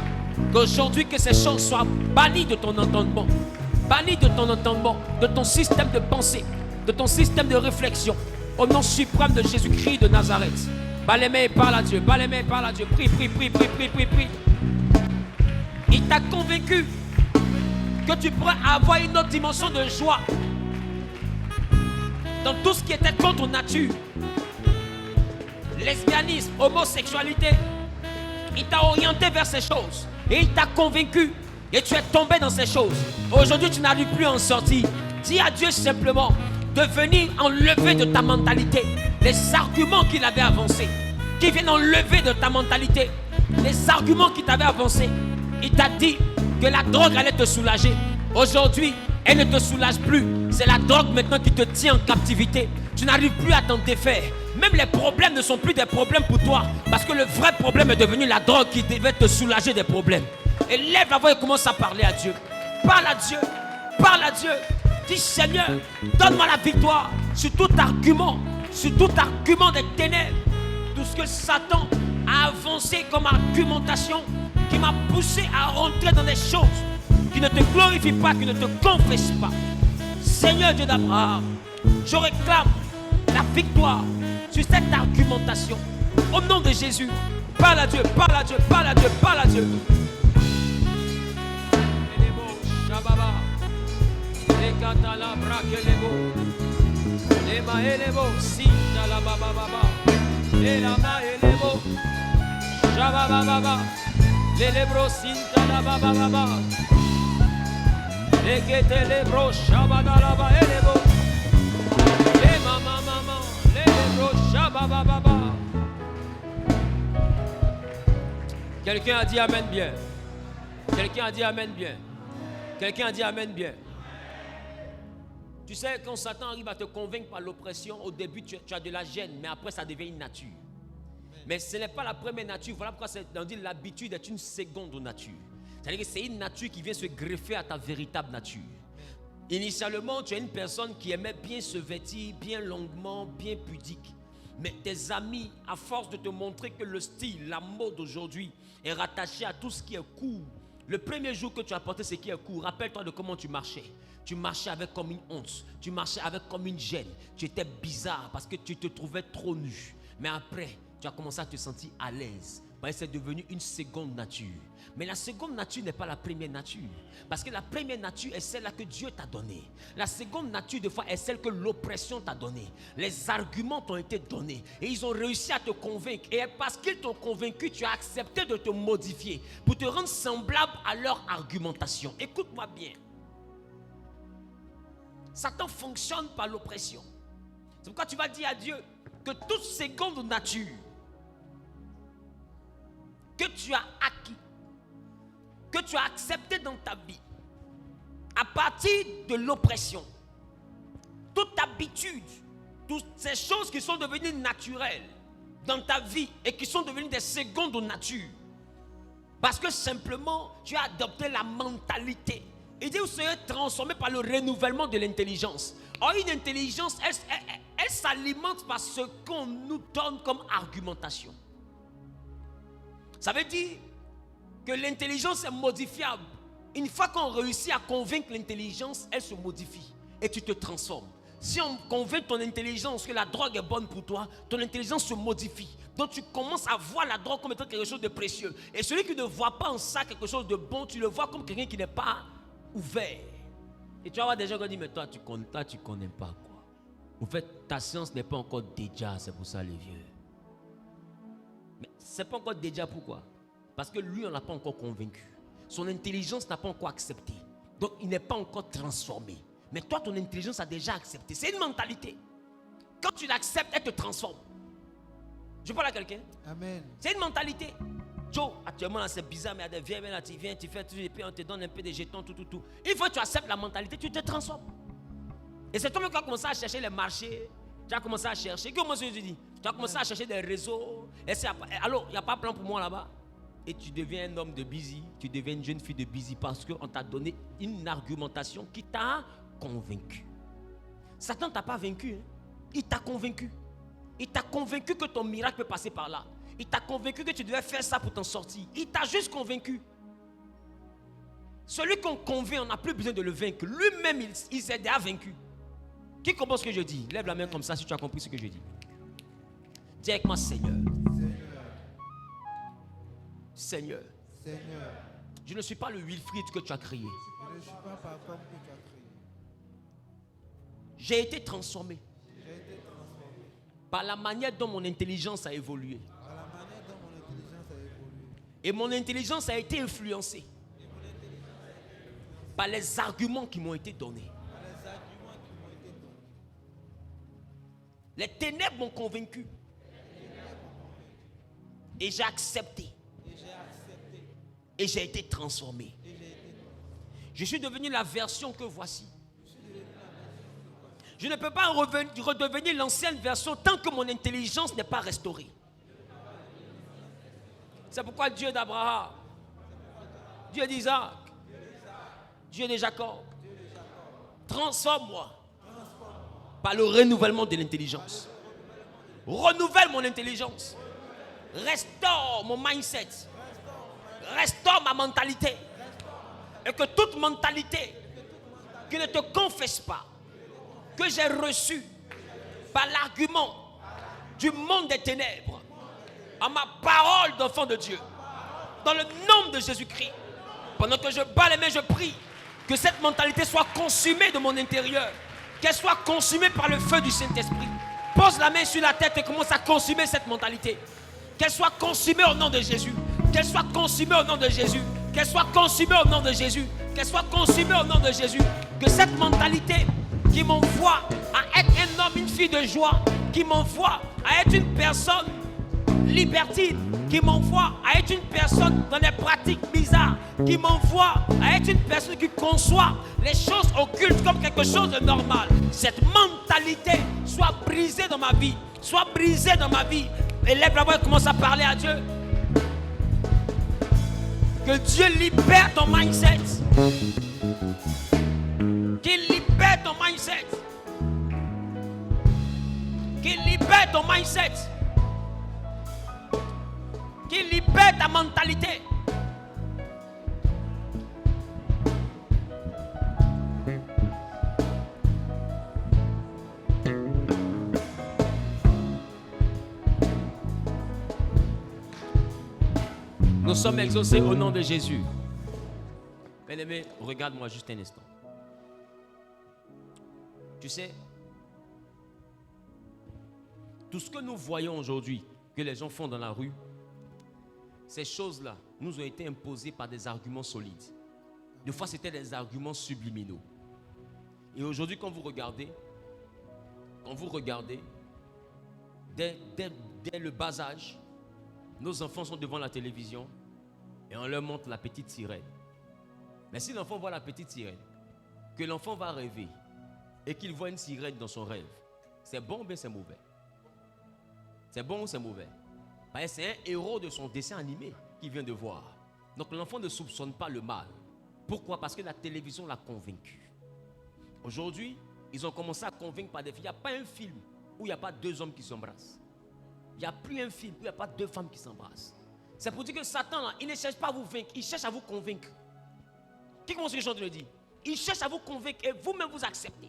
Qu'aujourd'hui, que ces choses soient bannies de ton entendement. Bannies de ton entendement, de ton système de pensée, de ton système de réflexion. Au nom suprême de Jésus-Christ de Nazareth. Bas les mains et parle à Dieu. Bas les mains et parle à Dieu. Prie, prie, prie, prie, prie, prie, prie. Il t'a convaincu que tu pourrais avoir une autre dimension de joie dans tout ce qui était contre nature. Lesbianisme, homosexualité. Il t'a orienté vers ces choses. Et il t'a convaincu. Et tu es tombé dans ces choses. Aujourd'hui, tu n'arrives plus à en sortir. Dis à Dieu simplement de venir enlever de ta mentalité les arguments qu'il avait avancés. Qui viennent enlever de ta mentalité les arguments qu'il t'avait avancés. Il t'a dit que la drogue allait te soulager. Aujourd'hui, elle ne te soulage plus. C'est la drogue maintenant qui te tient en captivité. Tu n'arrives plus à t'en défaire. Même les problèmes ne sont plus des problèmes pour toi. Parce que le vrai problème est devenu la drogue qui devait te soulager des problèmes. Et lève la voix et commence à parler à Dieu. Parle à Dieu. Parle à Dieu. Dis Seigneur, donne-moi la victoire sur tout argument des ténèbres. Tout ce que Satan a avancé comme argumentation qui m'a poussé à rentrer dans des choses qui ne te glorifient pas, qui ne te confessent pas. Seigneur Dieu d'Abraham, je réclame la victoire sur cette argumentation. Au nom de Jésus, parle à Dieu, parle à Dieu, parle à Dieu, parle à Dieu. Quelqu'un a dit amen bien. Quelqu'un a dit amen bien. Quelqu'un a dit amen bien. Tu sais, quand Satan arrive à te convaincre par l'oppression, au début tu as de la gêne, mais après ça devient une nature. Mais ce n'est pas la première nature. Voilà pourquoi on dit l'habitude est une seconde nature. C'est-à-dire que c'est une nature qui vient se greffer à ta véritable nature. Initialement, tu es une personne qui aimait bien se vêtir, bien longuement, bien pudique. Mais tes amis, à force de te montrer que le style, la mode aujourd'hui est rattaché à tout ce qui est court. Le premier jour que tu as porté ce qui est court, rappelle-toi de comment tu marchais. Tu marchais avec comme une honte. Tu marchais avec comme une gêne. Tu étais bizarre parce que tu te trouvais trop nu. Mais après, tu as commencé à te sentir à l'aise. ben, c'est devenu une seconde nature. Mais la seconde nature n'est pas la première nature. Parce que la première nature est celle-là que Dieu t'a donnée. La seconde nature, des fois, est celle que l'oppression t'a donnée. Les arguments t'ont été donnés. Et ils ont réussi à te convaincre. Et parce qu'ils t'ont convaincu, tu as accepté de te modifier pour te rendre semblable à leur argumentation. Écoute-moi bien. Satan fonctionne par l'oppression. C'est pourquoi tu vas dire à Dieu que toute seconde nature que tu as acquis, que tu as accepté dans ta vie, à partir de l'oppression, toute habitude, toutes ces choses qui sont devenues naturelles dans ta vie et qui sont devenues des secondes nature, parce que simplement tu as adopté la mentalité. Il dit, vous serez transformé par le renouvellement de l'intelligence. Or, une intelligence, elle s'alimente par ce qu'on nous donne comme argumentation. Ça veut dire que l'intelligence est modifiable. Une fois qu'on réussit à convaincre l'intelligence, elle se modifie et tu te transformes. Si on convainc ton intelligence que la drogue est bonne pour toi, ton intelligence se modifie. Donc tu commences à voir la drogue comme étant quelque chose de précieux. Et celui qui ne voit pas en ça quelque chose de bon, tu le vois comme quelqu'un qui n'est pas ouvert. Et tu vas voir des gens qui disent, mais toi tu connais pas quoi. En fait, ta science n'est pas encore déjà, c'est pour ça les vieux. Mais c'est pas encore déjà, pourquoi? Parce que lui, on l'a pas encore convaincu. Son intelligence n'a pas encore accepté. Donc il n'est pas encore transformé. Mais toi, ton intelligence a déjà accepté. C'est une mentalité. Quand tu l'acceptes, elle te transforme. Je parle à quelqu'un. Amen. C'est une mentalité. Joe, actuellement là, c'est bizarre, mais il y a des vieilles, là, tu viens, tu fais tout, et puis on te donne un peu de jetons, tout. Une fois que tu acceptes la mentalité, tu te transformes. Et c'est toi qui as commencé à chercher les marchés. Tu as commencé à chercher. Comment je te dis? Tu as commencé à chercher des réseaux. Alors, il n'y a pas de plan pour moi là-bas. Et tu deviens un homme de busy. Tu deviens une jeune fille de busy parce qu'on t'a donné une argumentation qui t'a convaincu. Satan ne t'a pas vaincu. Hein? Il t'a convaincu. Il t'a convaincu que ton miracle peut passer par là. Il t'a convaincu que tu devais faire ça pour t'en sortir. Il t'a juste convaincu. Celui qu'on convainc, on n'a plus besoin de le vaincre. Lui-même, il s'est déjà vaincu. Qui comprend ce que je dis? Lève la main comme ça si tu as compris ce que je dis. Dis avec moi, Seigneur. Seigneur. Seigneur. Je ne suis pas le Wilfried que tu as créé. Je ne suis pas par comme que tu as créé. J'ai été transformé. J'ai été transformé. Par la manière dont mon intelligence a évolué. Par la manière dont mon intelligence a évolué. Et mon intelligence a été influencée par les arguments qui m'ont été donnés. Par les arguments qui m'ont été donnés. Les ténèbres m'ont convaincu. Et j'ai accepté. Et j'ai été transformé. Je suis devenu la version que voici. Je ne peux pas redevenir l'ancienne version tant que mon intelligence n'est pas restaurée. C'est pourquoi Dieu d'Abraham, Dieu d'Isaac, Dieu de Jacob, transforme-moi par le renouvellement de l'intelligence. Renouvelle mon intelligence. Restaure mon mindset. Restaure ma mentalité. Et que toute mentalité qui ne te confesse pas, que j'ai reçue par l'argument du monde des ténèbres, à ma parole d'enfant de Dieu, dans le nom de Jésus-Christ, pendant que je bats les mains, je prie que cette mentalité soit consumée de mon intérieur, qu'elle soit consumée par le feu du Saint-Esprit. Pose la main sur la tête et commence à consumer cette mentalité. Qu'elle soit consumée au nom de Jésus. Qu'elle soit consumée au nom de Jésus. Qu'elle soit consumée au nom de Jésus. Qu'elle soit consumée au nom de Jésus. Que cette mentalité qui m'envoie à être un homme, une fille de joie, qui m'envoie à être une personne libertine, qui m'envoie à être une personne dans des pratiques bizarres, qui m'envoie à être une personne qui conçoit les choses occultes comme quelque chose de normal. Cette mentalité soit brisée dans ma vie. Soit brisée dans ma vie. Élève la voix et commence à parler à Dieu. Que Dieu libère ton mindset. Qu'il libère ton mindset. Qu'il libère ton mindset. Qu'il libère ta mentalité. Nous sommes exaucés au nom de Jésus. Bien-aimé, regarde-moi juste un instant. Tu sais, tout ce que nous voyons aujourd'hui, que les gens font dans la rue, ces choses-là nous ont été imposées par des arguments solides. Des fois, c'était des arguments subliminaux. Et aujourd'hui, quand vous regardez, dès le bas âge, nos enfants sont devant la télévision et on leur montre la petite sirène. Mais si l'enfant voit la petite sirène, que l'enfant va rêver et qu'il voit une sirène dans son rêve, c'est bon ou bien c'est mauvais? C'est bon ou c'est mauvais? Parce que c'est un héros de son dessin animé qu'il vient de voir. Donc l'enfant ne soupçonne pas le mal. Pourquoi? Parce que la télévision l'a convaincu. Aujourd'hui, ils ont commencé à convaincre par des filles. Il n'y a pas un film où il n'y a pas deux hommes qui s'embrassent. Il n'y a plus un film où il n'y a pas deux femmes qui s'embrassent. C'est pour dire que Satan, là, il ne cherche pas à vous vaincre, il cherche à vous convaincre. Qui commence ce que je suis en train de dire? Il cherche à vous convaincre et vous-même vous acceptez.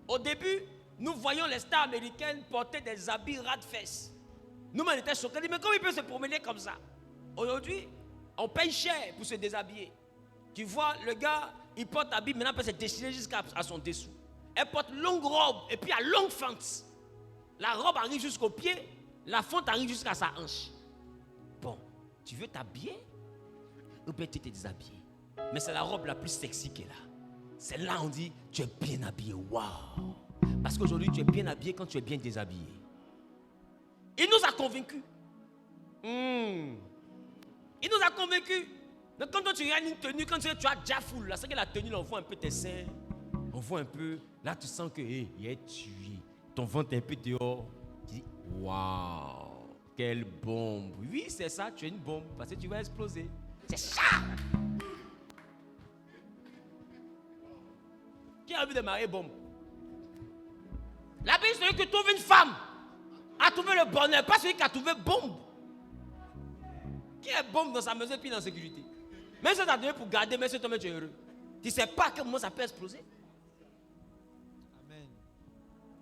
Au début, nous voyons les stars américaines porter des habits ras de fesses. Nous-mêmes, on était choqués. Mais comment il peut se promener comme ça? Aujourd'hui, on paye cher pour se déshabiller. Tu vois, le gars, il porte habit, maintenant il peut se déchirer jusqu'à son dessous. Elle porte longue robe et puis à longue fente. La robe arrive jusqu'au pied, la fente arrive jusqu'à sa hanche. Bon, tu veux t'habiller ou bien tu t'es déshabillé? Mais c'est la robe la plus sexy qu'elle a. C'est là on dit, tu es bien habillé. Waouh! Parce qu'aujourd'hui, tu es bien habillé quand tu es bien déshabillé. Il nous a convaincus. Il nous a convaincus. Donc quand toi, tu regardes une tenue, quand tu as déjà full, là, c'est que la tenue, là, on voit un peu tes seins. On voit un peu. Là, tu sens que, il est tué. Ton ventre est un peu dehors. Tu dis, waouh! Quelle bombe! Oui, c'est ça, tu es une bombe. Parce que tu vas exploser. C'est ça! Qui a envie de marier bombe? La Bible dit que trouve une femme a trouvé le bonheur, pas celui qui a trouvé bombe. Qui est bombe dans sa maison et puis dans la sécurité? Même si tu as donné pour garder, mais si toi-même tu es heureux. Tu ne sais pas à quel moment ça peut exploser. Amen.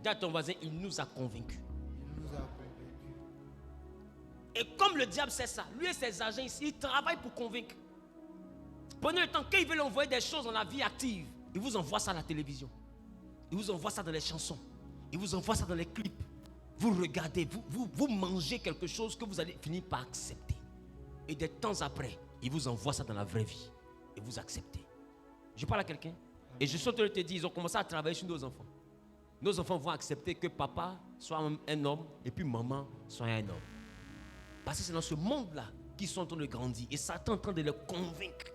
Dis à ton voisin, il nous a convaincus. Il nous a convaincus. Et comme le diable sait ça, lui et ses agents ici, ils travaillent pour convaincre. Prenez le temps, quand ils veulent envoyer des choses dans la vie active, ils vous envoient ça à la télévision. Ils vous envoient ça dans les chansons. Ils vous envoient ça dans les clips. Vous regardez, vous mangez quelque chose que vous allez finir par accepter. Et des temps après, ils vous envoient ça dans la vraie vie. Et vous acceptez. Je parle à quelqu'un. Et je suis en train de te dire, ils ont commencé à travailler sur nos enfants. Nos enfants vont accepter que papa soit un homme et puis maman soit un homme. Parce que c'est dans ce monde-là qu'ils sont en train de grandir. Et Satan est en train de les convaincre.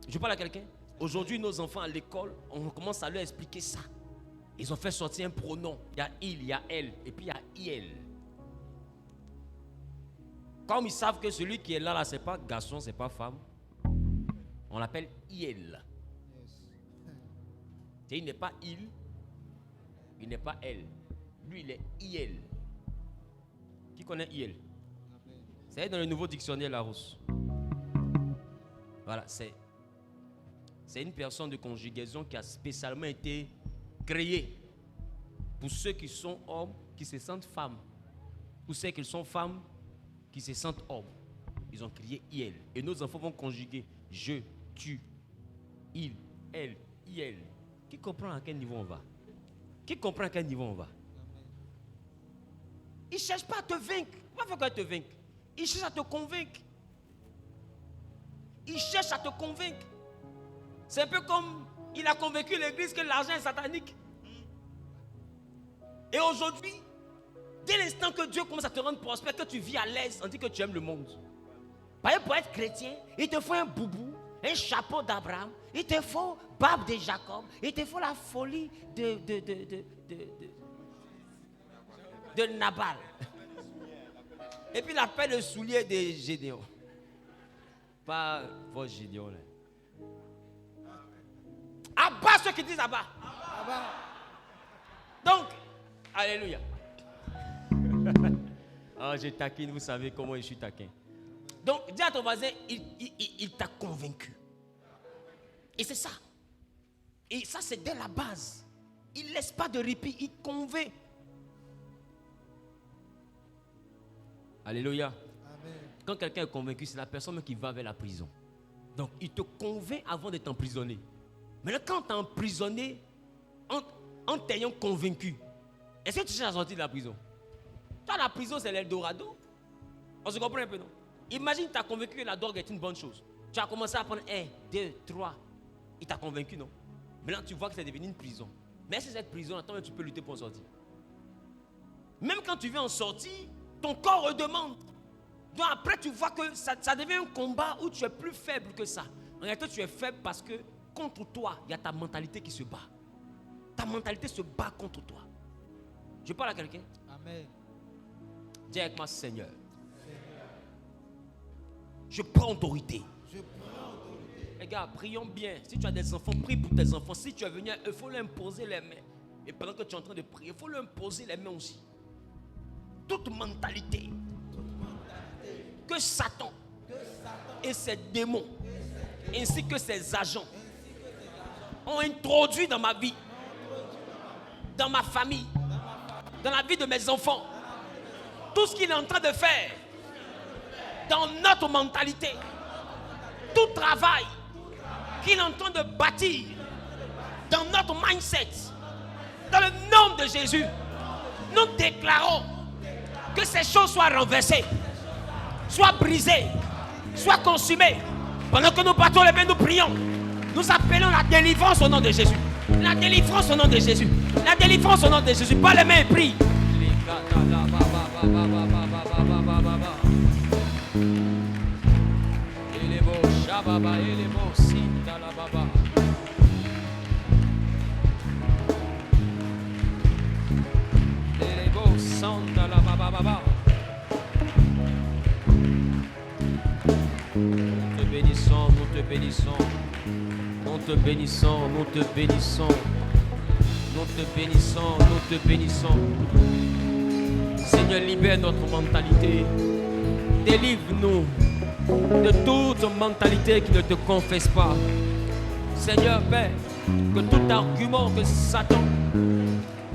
Je parle à quelqu'un. Aujourd'hui, nos enfants à l'école, on commence à leur expliquer ça. Ils ont fait sortir un pronom. Il y a il, il y a elle, et puis il y a il. Comme ils savent que celui qui est là, c'est pas garçon, c'est pas femme, on l'appelle il. Yes. Il n'est pas il n'est pas elle. Lui, il est il. Qui connaît il? Amen. C'est dans le nouveau dictionnaire Larousse. Voilà, c'est une personne de conjugaison qui a spécialement été créée pour ceux qui sont hommes, qui se sentent femmes. Pour ceux qui sont femmes, qui se sentent hommes. Ils ont créé il. Et nos enfants vont conjuguer je, tu, il, elle, il. Qui comprend à quel niveau on va? Qui comprend à quel niveau on va? Ils ne cherchent pas à te vaincre. Pourquoi te vaincre? Ils cherchent à te convaincre. Ils cherchent à te convaincre. C'est un peu comme il a convaincu l'église que l'argent est satanique. Et aujourd'hui, dès l'instant que Dieu commence à te rendre prospère, que tu vis à l'aise, on dit que tu aimes le monde. Par exemple, pour être chrétien, il te faut un boubou, un chapeau d'Abraham, il te faut barbe de Jacob, il te faut la folie de Nabal. Et puis la paire de souliers de Gédéon. Pas vos Gédéon là. Abat ceux qui disent abat. Donc, alléluia. Oh, je taquine, vous savez comment je suis taquin. Donc, dis à ton voisin, il t'a convaincu. Et c'est ça. Et ça, c'est dès la base. Il ne laisse pas de répit, il convainc. Alléluia. Amen. quand quelqu'un est convaincu, c'est la personne qui va vers la prison. Donc, il te convainc avant d'être emprisonné. Mais là, quand tu es emprisonné, en t'ayant convaincu, est-ce que tu cherches à sortir de la prison? Toi, la prison, c'est l'Eldorado. On se comprend un peu, non? Imagine, tu as convaincu que la drogue est une bonne chose. Tu as commencé à prendre 1, 2, 3. Il t'a convaincu, non? Maintenant, tu vois que c'est devenu une prison. Mais c'est cette prison, attends, tu peux lutter pour en sortir. Même quand tu veux en sortir, ton corps redemande. Donc après, tu vois que ça devient un combat où tu es plus faible que ça. En réalité, tu es faible parce que contre toi, il y a ta mentalité qui se bat. Ta mentalité se bat contre toi. Je parle à quelqu'un. Amen. Dis avec moi, Seigneur. Je prends autorité. Les gars, prions bien. Si tu as des enfants, prie pour tes enfants. Si tu es venu, il faut leur imposer les mains. Et pendant que tu es en train de prier, il faut leur imposer les mains aussi. Toute mentalité que Satan et ses démons ainsi que ses agents ont introduit dans ma vie, dans ma famille, dans la vie de mes enfants, tout ce qu'il est en train de faire dans notre mentalité, tout travail qu'il est en train de bâtir dans notre mindset, dans le nom de Jésus, nous déclarons que ces choses soient renversées, soient brisées, soient consumées. Pendant que nous battons les mains, nous prions. Nous appelons la délivrance au nom de Jésus. La délivrance au nom de Jésus. La délivrance au nom de Jésus. Pas les mains et prie. Nous te bénissons, nous te bénissons. Nous te bénissons, nous te bénissons. Nous te bénissons, nous te bénissons. Seigneur, libère notre mentalité. Délivre-nous de toute mentalité qui ne te confesse pas. Seigneur, Père, que tout argument que Satan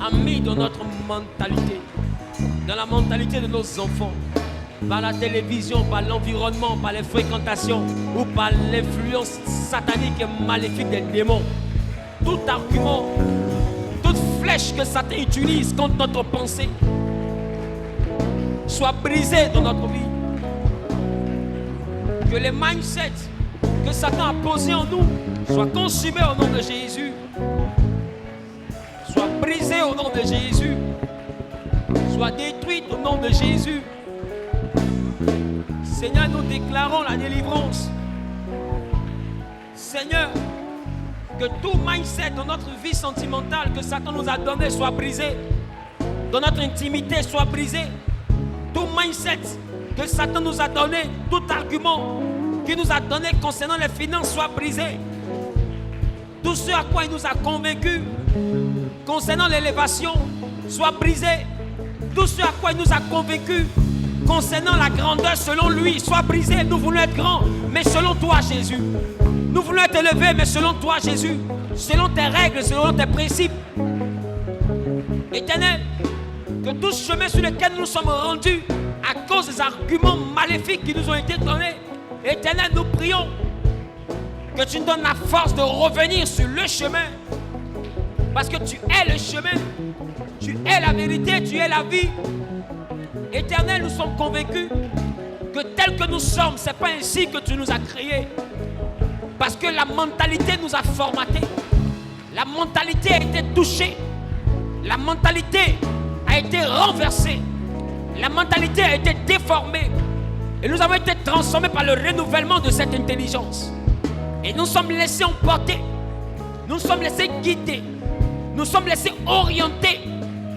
a mis dans notre mentalité, dans la mentalité de nos enfants, par la télévision, par l'environnement, par les fréquentations ou par l'influence satanique et maléfique des démons, tout argument, toute flèche que Satan utilise contre notre pensée soit brisée dans notre vie. Que les mindsets que Satan a posés en nous soient consumés au nom de Jésus, soient brisés au nom de Jésus, soient détruits au nom de Jésus. Seigneur, nous déclarons la délivrance. Seigneur, que tout mindset dans notre vie sentimentale que Satan nous a donné soit brisé. Dans notre intimité soit brisé. Tout mindset que Satan nous a donné, tout argument qu'il nous a donné concernant les finances soit brisé. Tout ce à quoi il nous a convaincus concernant l'élévation soit brisé. Tout ce à quoi il nous a convaincus concernant la grandeur selon lui soit brisé. Nous voulons être grands, mais selon toi, Jésus. Nous voulons être élevés, mais selon toi, Jésus. Selon tes règles, selon tes principes. Éternel, que tout chemin sur lequel nous sommes rendus à cause des arguments maléfiques qui nous ont été donnés, Éternel, nous prions que tu nous donnes la force de revenir sur le chemin. Parce que tu es le chemin, tu es la vérité, tu es la vie. Éternel, nous sommes convaincus que tel que nous sommes, ce n'est pas ainsi que tu nous as créés. Parce que la mentalité nous a formatés. La mentalité a été touchée. La mentalité a été renversée. La mentalité a été déformée. Et nous avons été transformés par le renouvellement de cette intelligence. Et nous sommes laissés emporter. Nous sommes laissés guider. Nous sommes laissés orienter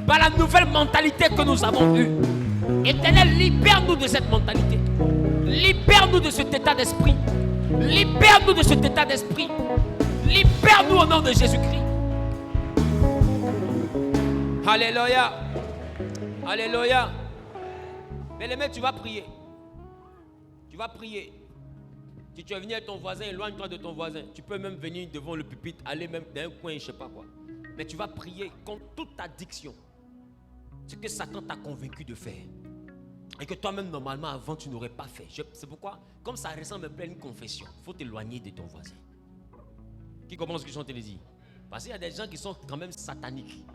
par la nouvelle mentalité que nous avons eue. Éternel, libère-nous de cette mentalité. Libère-nous de cet état d'esprit. Libère-nous de cet état d'esprit. Libère-nous au nom de Jésus-Christ. Alléluia. Alléluia. Mais les mecs, tu vas prier. Tu vas prier. Si tu es venu avec ton voisin, éloigne-toi de ton voisin. Tu peux même venir devant le pupitre, aller même dans un coin, je ne sais pas quoi. Mais tu vas prier contre toute addiction. Ce que Satan t'a convaincu de faire. et que toi-même, normalement, avant, tu n'aurais pas fait. C'est pourquoi, comme ça ressemble un peu à une confession, il faut t'éloigner de ton voisin. Qui comprend ce que je suis en train de dire? Parce qu'il y a des gens qui sont quand même sataniques.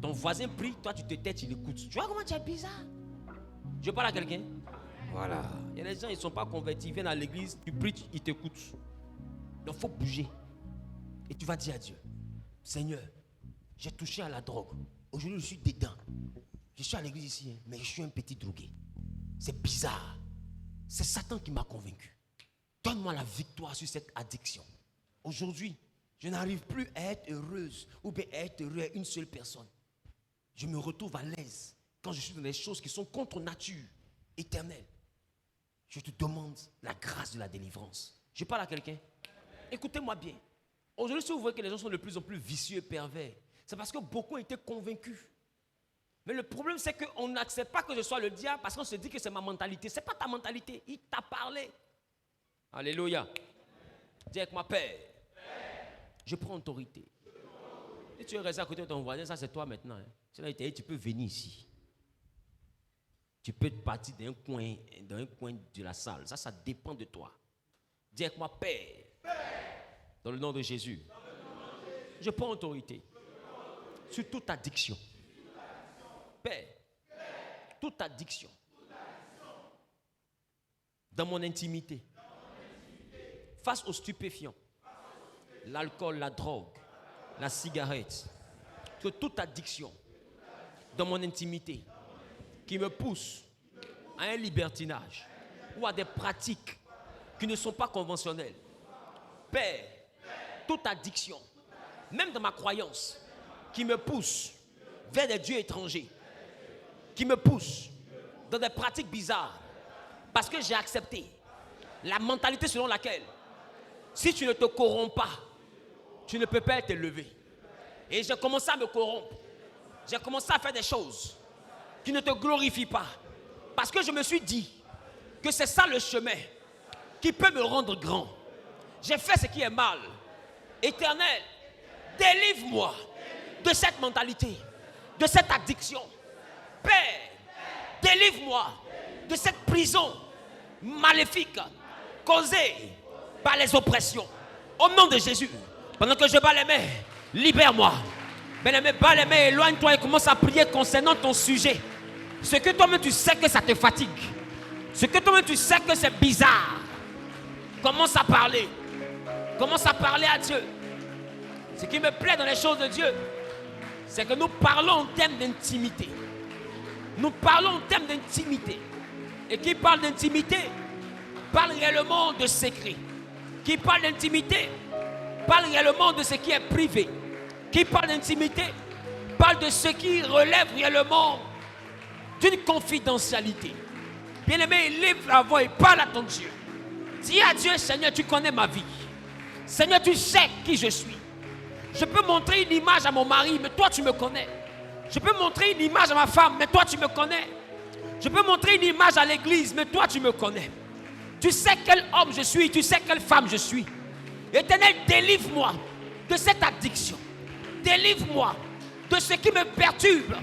Ton voisin prie, toi tu te têtes, il écoute. Tu vois comment tu es bizarre? Je parle à quelqu'un? Voilà. Il y a des gens, ils ne sont pas convertis, ils viennent à l'église, tu pries, ils t'écoutent. Donc il faut bouger. Et tu vas dire à Dieu, Seigneur, j'ai touché à la drogue. Aujourd'hui, je suis dedans. Je suis à l'église ici, mais je suis un petit drogué. C'est bizarre. C'est Satan qui m'a convaincu. Donne-moi la victoire sur cette addiction. Aujourd'hui, je n'arrive plus à être heureuse ou bien à être heureux à une seule personne. Je me retrouve à l'aise quand je suis dans des choses qui sont contre nature éternelle. Je te demande la grâce de la délivrance. Je parle à quelqu'un. Écoutez-moi bien. Aujourd'hui, si vous voyez que les gens sont de plus en plus vicieux et pervers, c'est parce que beaucoup ont été convaincus. Mais le problème, c'est qu'on n'accepte pas que je sois le diable parce qu'on se dit que c'est ma mentalité. Ce n'est pas ta mentalité. Il t'a parlé. Alléluia. Dis avec moi, Père. Je prends autorité. Si tu es resté à côté de ton voisin, ça c'est toi maintenant. Tu peux venir ici. Tu peux partir d'un coin de la salle. Ça dépend de toi. Dis avec moi, Père. Dans le nom de Jésus. Je prends autorité. Sur toute addiction. Père. Toute addiction. Dans mon intimité. Face aux stupéfiants. L'alcool, la drogue, la cigarette, que toute addiction dans mon intimité qui me pousse à un libertinage ou à des pratiques qui ne sont pas conventionnelles. Père, toute addiction, même dans ma croyance, qui me pousse vers des dieux étrangers, qui me pousse dans des pratiques bizarres, parce que j'ai accepté la mentalité selon laquelle si tu ne te corromps pas, tu ne peux pas t'élever. Et j'ai commencé à me corrompre. J'ai commencé à faire des choses qui ne te glorifient pas. Parce que je me suis dit que c'est ça le chemin qui peut me rendre grand. J'ai fait ce qui est mal. Éternel, délivre-moi de cette mentalité, de cette addiction. Père, délivre-moi de cette prison maléfique causée par les oppressions. Au nom de Jésus. Pendant que je bats les mains, libère-moi. Bien-aimé, bats les mains, éloigne-toi et commence à prier concernant ton sujet. Ce que toi-même tu sais que ça te fatigue. Ce que toi-même tu sais que c'est bizarre. Commence à parler. Commence à parler à Dieu. Ce qui me plaît dans les choses de Dieu, c'est que nous parlons en termes d'intimité. Nous parlons en termes d'intimité. Et qui parle d'intimité, parle réellement de secret. Qui parle d'intimité, parle réellement de ce qui est privé. Qui parle d'intimité, parle de ce qui relève réellement d'une confidentialité. Bien-aimé, lève la voix et parle à ton Dieu. Dis à Dieu, Seigneur, tu connais ma vie. Seigneur, tu sais qui je suis. Je peux montrer une image à mon mari, mais toi tu me connais. Je peux montrer une image à ma femme, mais toi tu me connais. Je peux montrer une image à l'église, mais toi tu me connais. Tu sais quel homme je suis, tu sais quelle femme je suis. Éternel, délivre-moi de cette addiction. Délivre-moi de ce qui me perturbe,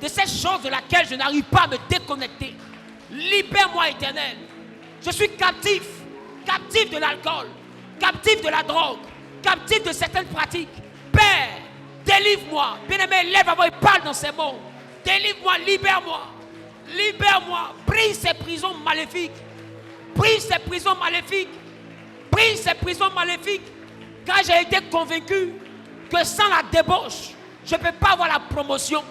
de cette chose de laquelle je n'arrive pas à me déconnecter. Libère-moi, Éternel. Je suis captif, captif de l'alcool, captif de la drogue, captif de certaines pratiques. Père, délivre-moi. Bien-aimé, lève la voix et parle dans ces mots. Délivre-moi, libère-moi. Libère-moi. Brise ces prisons maléfiques. Brise ces prisons maléfiques. Brise ces prisons maléfiques. Car j'ai été convaincu que sans la débauche, je ne peux pas avoir la promotion.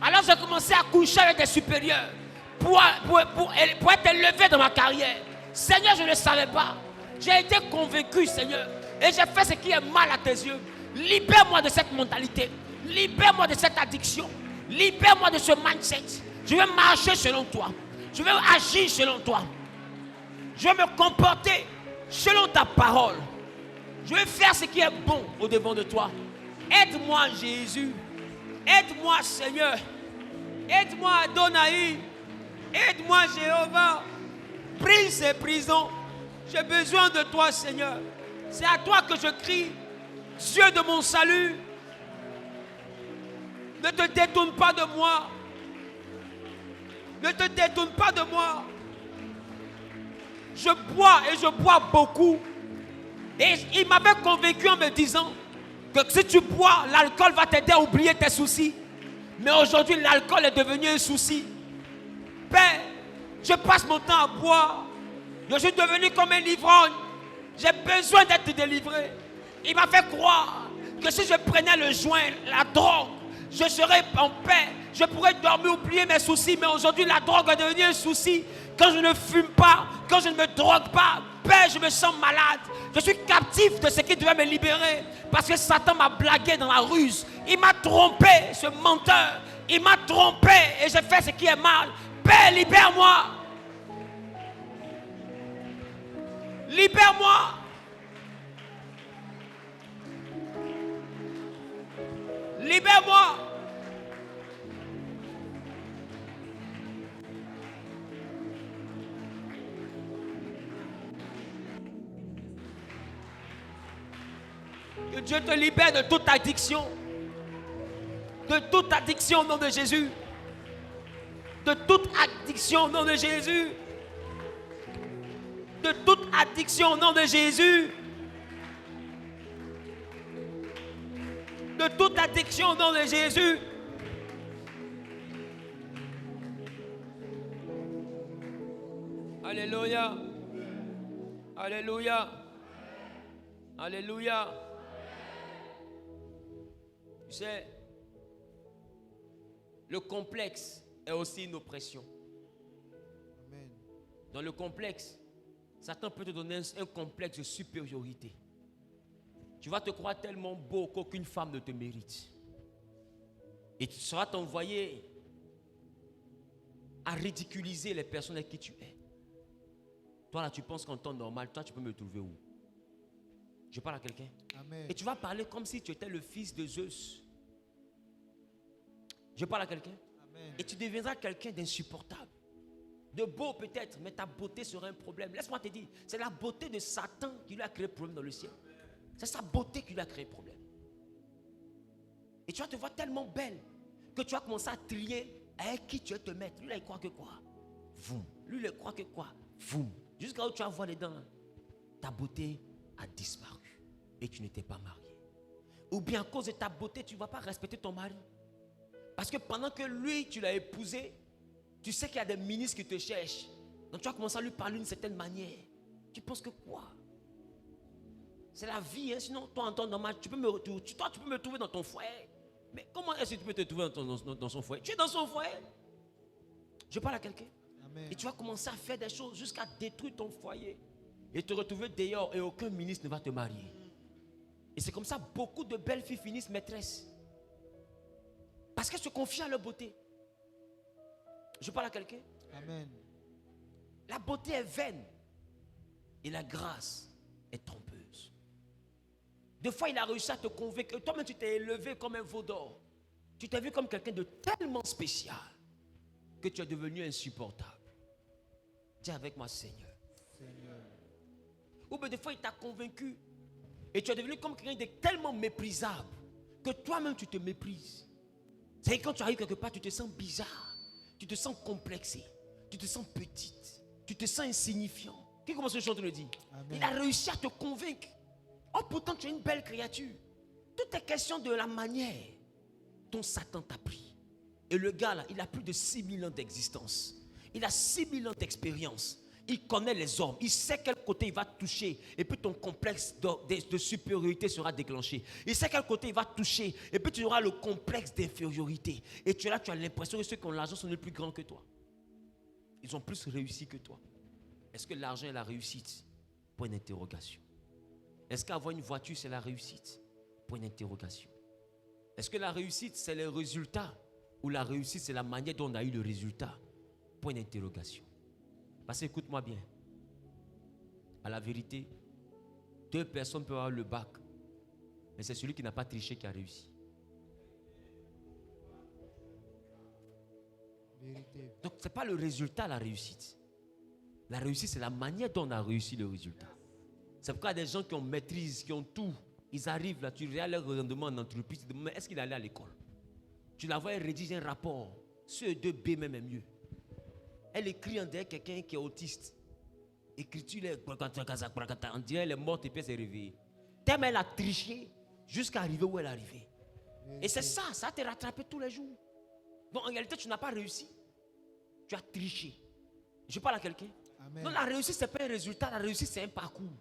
Alors j'ai commencé à coucher avec des supérieurs pour être élevé dans ma carrière. Seigneur, je ne le savais pas. J'ai été convaincu, Seigneur. Et j'ai fait ce qui est mal à tes yeux. Libère-moi de cette mentalité. Libère-moi de cette addiction. Libère-moi de ce mindset. Je vais marcher selon toi. Je vais agir selon toi. Je vais me comporter selon ta parole. Je vais faire ce qui est bon au devant de toi. Aide-moi, Jésus. Aide-moi, Seigneur. Aide-moi, Adonai. Aide-moi, Jéhovah. Brise ces prisons. J'ai besoin de toi, Seigneur. C'est à toi que je crie. Dieu de mon salut. Ne te détourne pas de moi. Ne te détourne pas de moi. Je bois et je bois beaucoup. Et il m'avait convaincu en me disant que si tu bois, l'alcool va t'aider à oublier tes soucis. Mais aujourd'hui, l'alcool est devenu un souci. Père, je passe mon temps à boire. Je suis devenu comme un ivrogne. J'ai besoin d'être délivré. Il m'a fait croire que si je prenais le joint, la drogue, je serais en paix. Je pourrais dormir, oublier mes soucis. Mais aujourd'hui, la drogue est devenue un souci. Quand je ne fume pas, quand je ne me drogue pas, Père, je me sens malade. Je suis captif de ce qui devait me libérer. Parce que Satan m'a blagué dans la ruse. Il m'a trompé, ce menteur. Il m'a trompé et j'ai fait ce qui est mal. Père, libère-moi. Libère-moi. Libère-moi. Que Dieu te libère de toute addiction. De toute addiction au nom de Jésus. De toute addiction au nom de Jésus. De toute addiction au nom de Jésus. De toute addiction au nom de Jésus. Alléluia. Alléluia. Alléluia. Tu sais, le complexe est aussi une oppression. Amen. Dans le complexe, Satan peut te donner un complexe de supériorité. Tu vas te croire tellement beau qu'aucune femme ne te mérite. Et tu seras t'envoyer à ridiculiser les personnes avec qui tu es. Toi là, tu penses qu'en temps normal, toi tu peux me trouver où? Je parle à quelqu'un. Amen. Et tu vas parler comme si tu étais le fils de Zeus. Je parle à quelqu'un. Amen. Et tu deviendras quelqu'un d'insupportable. De beau peut-être, mais ta beauté sera un problème. Laisse-moi te dire, c'est la beauté de Satan qui lui a créé problème dans le ciel. C'est sa beauté qui lui a créé problème. Et tu vas te voir tellement belle que tu vas commencer à trier avec qui tu vas te mettre. Lui là, il croit que quoi? Voum. Lui là, il croit que quoi? Voum. Jusqu'à où tu vas voir les dents. Ta beauté a disparu et tu n'étais pas marié. Ou bien à cause de ta beauté, tu ne vas pas respecter ton mari. Parce que pendant que lui, tu l'as épousé, tu sais qu'il y a des ministres qui te cherchent. Donc tu vas commencer à lui parler d'une certaine manière. Tu penses que quoi? C'est la vie, hein? Sinon, toi en temps normal, tu peux me trouver dans ton foyer. Mais comment est-ce que tu peux te trouver dans son foyer? Tu es dans son foyer. Je parle à quelqu'un. Amen. Et tu vas commencer à faire des choses jusqu'à détruire ton foyer. Et te retrouver dehors et aucun ministre ne va te marier. Et c'est comme ça beaucoup de belles filles finissent maîtresses. Parce qu'elles se confient à leur beauté. Je parle à quelqu'un. Amen. La beauté est vaine. Et la grâce est trompeuse. Des fois, il a réussi à te convaincre. Toi-même, tu t'es élevé comme un veau d'or. Tu t'es vu comme quelqu'un de tellement spécial que tu es devenu insupportable. Dis avec moi, Seigneur. Seigneur. Ou bien des fois, il t'a convaincu. Et tu es devenu comme quelqu'un de tellement méprisable que toi-même, tu te méprises. C'est quand tu arrives quelque part, tu te sens bizarre. Tu te sens complexé. Tu te sens petite. Tu te sens insignifiant. Qui commence le chant le dit? Amen. Il a réussi à te convaincre. Oh, pourtant, tu es une belle créature. Tout est question de la manière dont Satan t'a pris. Et le gars là, il a plus de 6000 ans d'existence. Il a 6000 ans d'expérience. Il connaît les hommes. Il sait quel côté il va toucher. Et puis ton complexe de supériorité sera déclenché. Il sait quel côté il va toucher. Et puis tu auras le complexe d'infériorité. Et tu as l'impression que ceux qui ont l'argent sont les plus grands que toi. Ils ont plus réussi que toi. Est-ce que l'argent est la réussite? Point d'interrogation. Est-ce qu'avoir une voiture c'est la réussite? Point d'interrogation. Est-ce que la réussite c'est le résultat? Ou la réussite c'est la manière dont on a eu le résultat? Point d'interrogation. Parce que écoute-moi bien. À la vérité, 2 personnes peuvent avoir le bac. Mais c'est celui qui n'a pas triché qui a réussi. Vérité. Donc ce n'est pas le résultat la réussite. La réussite c'est la manière dont on a réussi le résultat. C'est pourquoi il y a des gens qui ont maîtrise, qui ont tout. Ils arrivent là, tu regardes leur rendement en entreprise, tu te demandes, est-ce qu'il est allé à l'école? Tu la vois rédiger un rapport. Ce 2B même est mieux. Elle écrit en derrière quelqu'un qui est autiste. Écriture, on dirait elle est morte et puis elle s'est réveillée. Tellement elle a triché jusqu'à arriver où elle est arrivée. Et c'est ça, ça te rattrape tous les jours. Donc en réalité, tu n'as pas réussi. Tu as triché. Je parle à quelqu'un. Amen. Non, la réussite, ce n'est pas un résultat. La réussite, c'est un parcours.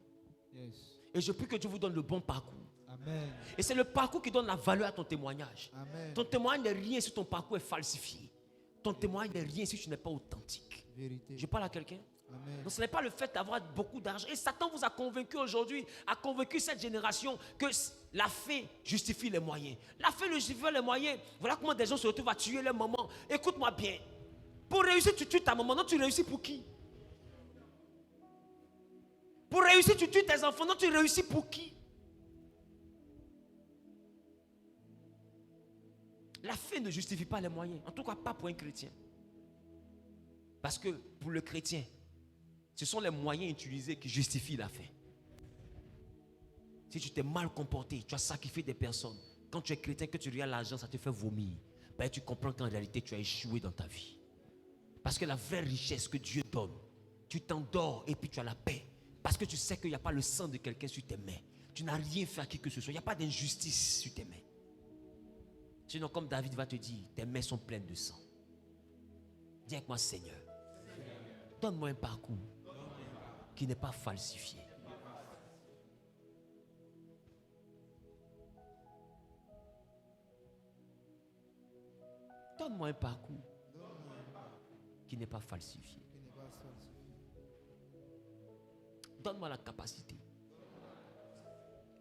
Yes. Et je prie que Dieu vous donne le bon parcours. Amen. Et c'est le parcours qui donne la valeur à ton témoignage. Amen. Ton témoignage n'est rien si ton parcours est falsifié. Ton témoignage n'est rien si tu n'es pas authentique. Vérité. Je parle à quelqu'un. Amen. Donc ce n'est pas le fait d'avoir beaucoup d'argent. Et Satan vous a convaincu aujourd'hui, a convaincu cette génération que la fin justifie les moyens. La fin justifie les moyens. Voilà comment des gens se retrouvent à tuer leur maman. Écoute-moi bien. Pour réussir, tu tues ta maman. Non, tu réussis pour qui? Pour réussir, tu tues tes enfants. Non, tu réussis pour qui? La fin ne justifie pas les moyens. En tout cas, pas pour un chrétien. Parce que pour le chrétien, ce sont les moyens utilisés qui justifient la fin. Si tu t'es mal comporté, tu as sacrifié des personnes. Quand tu es chrétien, que tu regardes l'argent, ça te fait vomir. Ben, tu comprends qu'en réalité, tu as échoué dans ta vie. Parce que la vraie richesse que Dieu donne, tu t'endors et puis tu as la paix. Parce que tu sais qu'il n'y a pas le sang de quelqu'un sur tes mains. Tu n'as rien fait à qui que ce soit. Il n'y a pas d'injustice sur tes mains. Sinon, comme David va te dire, tes mains sont pleines de sang. Dis avec moi, Seigneur, donne-moi un parcours qui n'est pas falsifié. Donne-moi un parcours qui n'est pas falsifié. Donne-moi la capacité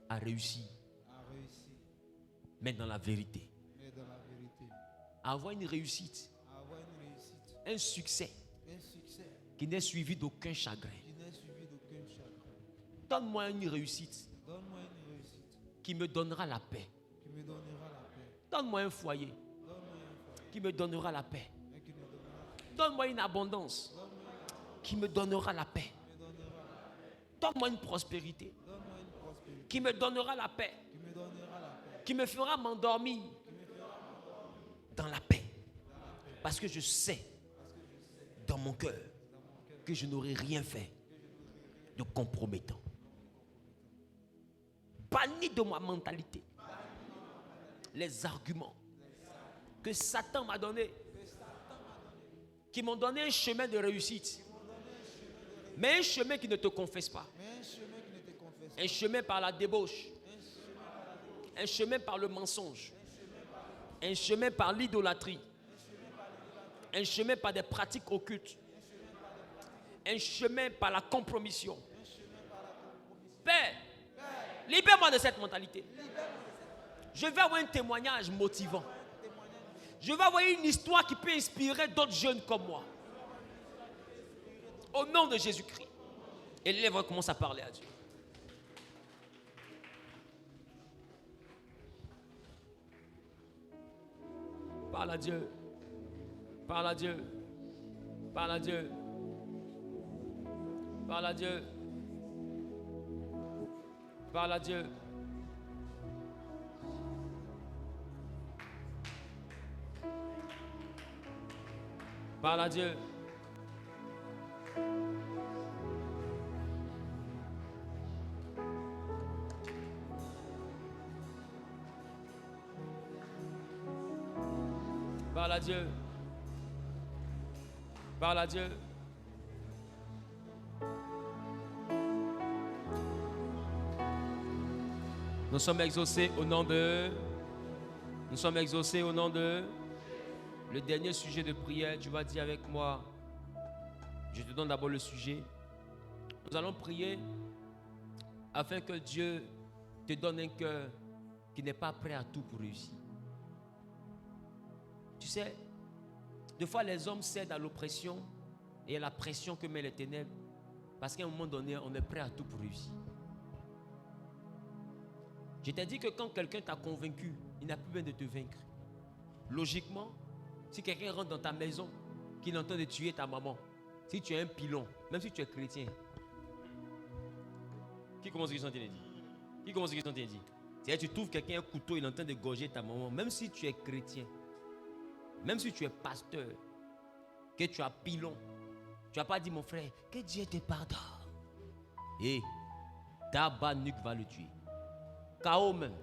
à réussir, mais dans la vérité. À avoir une réussite, un succès qui n'est suivi d'aucun chagrin. Donne-moi une réussite qui me donnera la paix. Donne-moi un foyer qui me donnera la paix. Donne-moi une abondance qui me donnera la paix. Donne-moi une prospérité qui me donnera la paix. Qui me fera m'endormir dans la paix. Parce que je sais dans mon cœur que je n'aurai rien fait de compromettant. Bannis de ma mentalité les arguments que Satan m'a donnés, qui m'ont donné un chemin de réussite, mais un chemin qui ne te confesse pas, un chemin par la débauche, un chemin par le mensonge, un chemin par l'idolâtrie, un chemin par des pratiques occultes, un chemin par la compromission. Père, libère-moi de cette mentalité. Je vais avoir un témoignage motivant. Je vais avoir une histoire qui peut inspirer d'autres jeunes comme moi. Au nom de Jésus-Christ. Et les lèvres commencent à parler à Dieu. Parle à Dieu. Parle à Dieu. Parle à Dieu. Parle à Dieu. Parle à Dieu. Parle à Dieu. Parle à Dieu. Parle à Dieu. Nous sommes exaucés au nom de... Nous sommes exaucés au nom de... Le dernier sujet de prière, tu vas dire avec moi. Je te donne d'abord le sujet. Nous allons prier afin que Dieu te donne un cœur qui n'est pas prêt à tout pour réussir. Tu sais, des fois les hommes cèdent à l'oppression et à la pression que met les ténèbres parce qu'à un moment donné, on est prêt à tout pour réussir. Je t'ai dit que quand quelqu'un t'a convaincu, il n'a plus besoin de te vaincre. Logiquement, si quelqu'un rentre dans ta maison, qu'il est en train de tuer ta maman, si tu es un pilon, même si tu es chrétien, qui commence ce qu'ils sont en train de dire? Qui commence ce qu'ils sont en train de dire? C'est-à-dire tu trouves quelqu'un un couteau, il est en train de gorger ta maman, même si tu es chrétien, même si tu es pasteur, que tu as pilon, Tu n'as pas dit, mon frère, que Dieu te pardonne. Et Tabanuk va le tuer. K.O. même.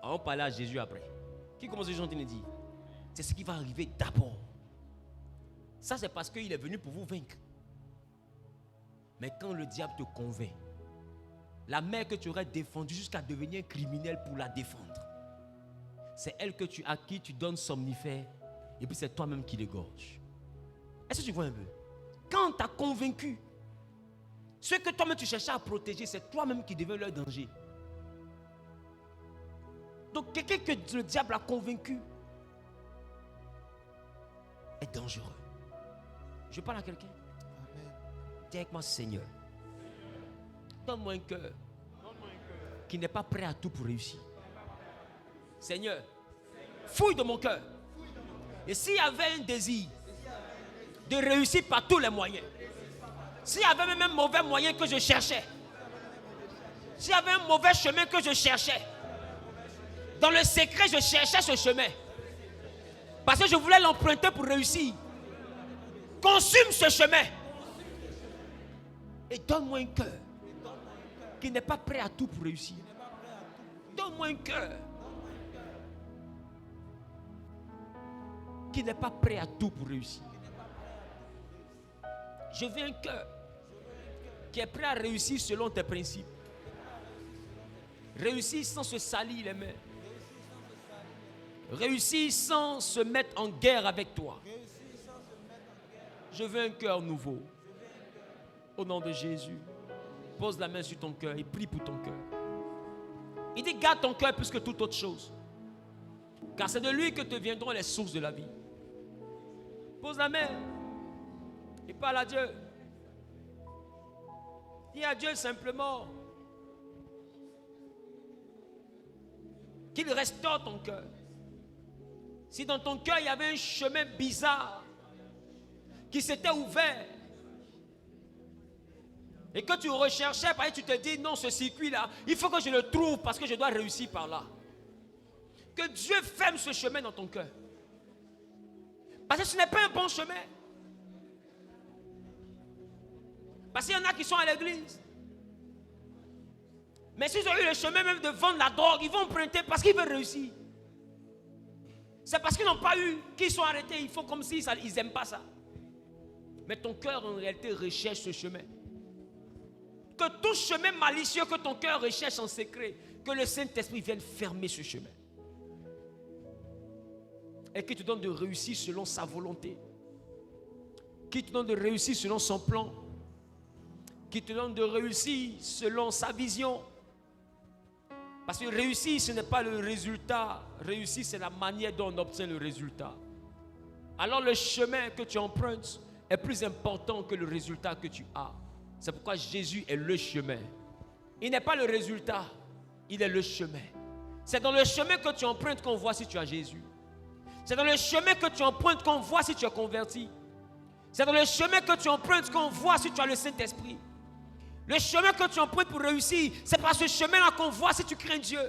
On parlait à Jésus après. Qui commence à chanter et dit, c'est ce qui va arriver d'abord. Ça, c'est parce qu'il est venu pour vous vaincre. Mais quand le diable te convainc, la mère que tu aurais défendue jusqu'à devenir criminel pour la défendre, c'est elle à qui tu donnes somnifère, et puis c'est toi-même qui l'égorge. Est-ce que tu vois un peu? Quand tu as convaincu, ceux que toi-même tu cherchais à protéger, c'est toi-même qui deviens leur danger. Donc quelqu'un que le diable a convaincu est dangereux. Je parle à quelqu'un. Amen. Dis avec moi, Seigneur, donne-moi un cœur qui n'est pas prêt à tout pour réussir. Seigneur, fouille de mon cœur. Et s'il y avait un désir de réussir par tous les moyens, s'il y avait même un mauvais moyen que je cherchais, s'il y avait un mauvais chemin que je cherchais, dans le secret je cherchais ce chemin, parce que je voulais l'emprunter pour réussir, consume ce chemin et donne-moi un cœur qui n'est pas prêt à tout pour réussir. Donne-moi un cœur qui n'est pas prêt à tout pour réussir. Je veux un cœur qui est prêt à réussir selon tes principes. Réussir sans se salir les mains. Réussir sans se mettre en guerre avec toi. Je veux un cœur nouveau. Au nom de Jésus. Pose la main sur ton cœur et prie pour ton cœur. Il dit, garde ton cœur plus que toute autre chose. Car c'est de lui que te viendront les sources de la vie. Pose la main et parle à Dieu. Dis à Dieu simplement qu'il restaure ton cœur. Si dans ton cœur il y avait un chemin bizarre qui s'était ouvert et que tu recherchais, parce que tu te dis non, ce circuit-là, il faut que je le trouve parce que je dois réussir par là. Que Dieu ferme ce chemin dans ton cœur. Parce que ce n'est pas un bon chemin. Parce qu'il y en a qui sont à l'église. Mais s'ils ont eu le chemin même de vendre la drogue, ils vont emprunter parce qu'ils veulent réussir. C'est parce qu'ils n'ont pas eu qu'ils sont arrêtés. Ils font comme si ils n'aiment pas ça. Mais ton cœur en réalité recherche ce chemin. Que tout chemin malicieux que ton cœur recherche en secret, que le Saint-Esprit vienne fermer ce chemin. Et qu'il te donne de réussir selon sa volonté. Qu'il te donne de réussir selon son plan. Qu'il te donne de réussir selon sa vision. Parce que réussir, ce n'est pas le résultat. Réussir, c'est la manière dont on obtient le résultat. Alors le chemin que tu empruntes est plus important que le résultat que tu as. C'est pourquoi Jésus est le chemin. Il n'est pas le résultat, il est le chemin. C'est dans le chemin que tu empruntes qu'on voit si tu as Jésus. C'est dans le chemin que tu empruntes qu'on voit si tu es converti. C'est dans le chemin que tu empruntes qu'on voit si tu as le Saint-Esprit. Le chemin que tu empruntes pour réussir, c'est par ce chemin-là qu'on voit si tu crains Dieu.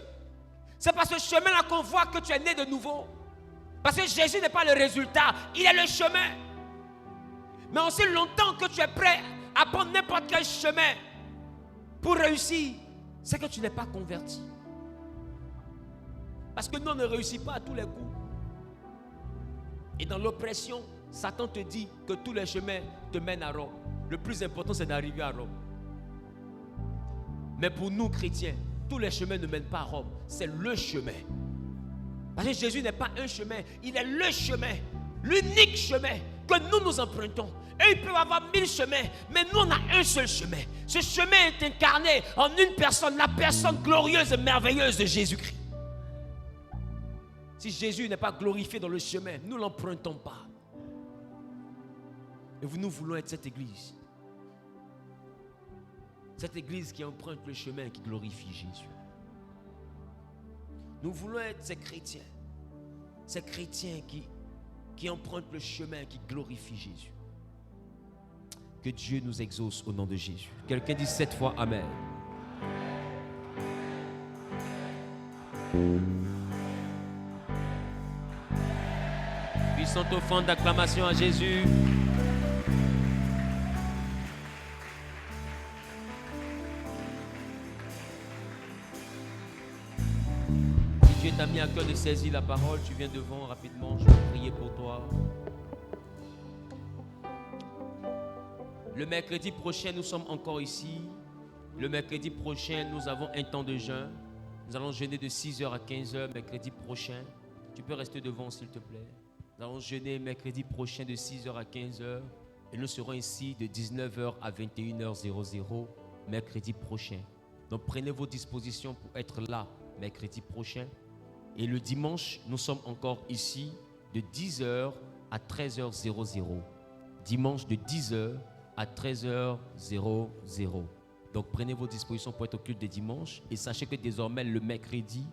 C'est par ce chemin-là qu'on voit que tu es né de nouveau. Parce que Jésus n'est pas le résultat, il est le chemin. Mais aussi longtemps que tu es prêt à prendre n'importe quel chemin pour réussir, c'est que tu n'es pas converti. Parce que nous, on ne réussit pas à tous les coups. Et dans l'oppression, Satan te dit que tous les chemins te mènent à Rome. Le plus important, c'est d'arriver à Rome. Mais pour nous, chrétiens, tous les chemins ne mènent pas à Rome. C'est le chemin. Parce que Jésus n'est pas un chemin, il est le chemin. L'unique chemin que nous empruntons. Eux, ils peuvent avoir 1000 chemins, mais nous, on a un seul chemin. Ce chemin est incarné en une personne, la personne glorieuse et merveilleuse de Jésus-Christ. Si Jésus n'est pas glorifié dans le chemin, nous ne l'empruntons pas. Et nous voulons être cette église. Cette église qui emprunte le chemin qui glorifie Jésus. Nous voulons être ces chrétiens qui empruntent le chemin qui glorifie Jésus. Que Dieu nous exauce au nom de Jésus. Quelqu'un dit 7 fois Amen. Puissante offrande d'acclamation à Jésus. Dieu t'a mis à cœur de saisir la parole, tu viens devant rapidement, je vais prier pour toi. Le mercredi prochain, nous sommes encore ici. Le mercredi prochain, nous avons un temps de jeûne. Nous allons jeûner de 6h à 15h mercredi prochain. Tu peux rester devant, s'il te plaît. Nous allons jeûner mercredi prochain de 6h à 15h. Et nous serons ici de 19h à 21h00 mercredi prochain. Donc prenez vos dispositions pour être là mercredi prochain. Et le dimanche, nous sommes encore ici de 10h à 13h00. Dimanche de 10h à 13h00. Donc prenez vos dispositions pour être au culte de dimanche. Et sachez que désormais le mercredi,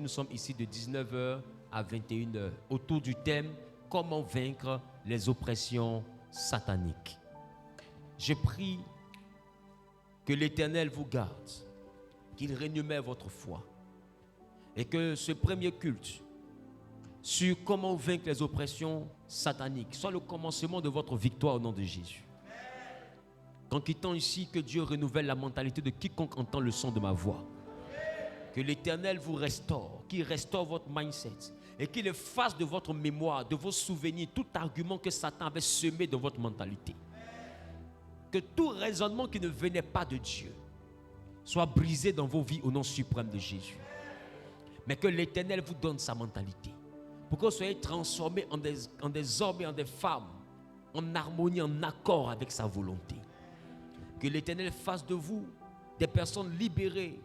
nous sommes ici de 19h à 21h. Autour du thème « Comment vaincre les oppressions sataniques ». Je prie que l'Éternel vous garde, qu'il renouvelle votre foi. Et que ce premier culte sur comment vaincre les oppressions sataniques soit le commencement de votre victoire au nom de Jésus. En quittant ici, que Dieu renouvelle la mentalité de quiconque entend le son de ma voix. Que l'Éternel vous restaure, qu'il restaure votre mindset et qu'il efface de votre mémoire, de vos souvenirs, tout argument que Satan avait semé dans votre mentalité. Que tout raisonnement qui ne venait pas de Dieu soit brisé dans vos vies au nom suprême de Jésus. Mais que l'Éternel vous donne sa mentalité pour que vous soyez transformés en des hommes et en des femmes en harmonie, en accord avec sa volonté. Que l'Éternel fasse de vous des personnes libérées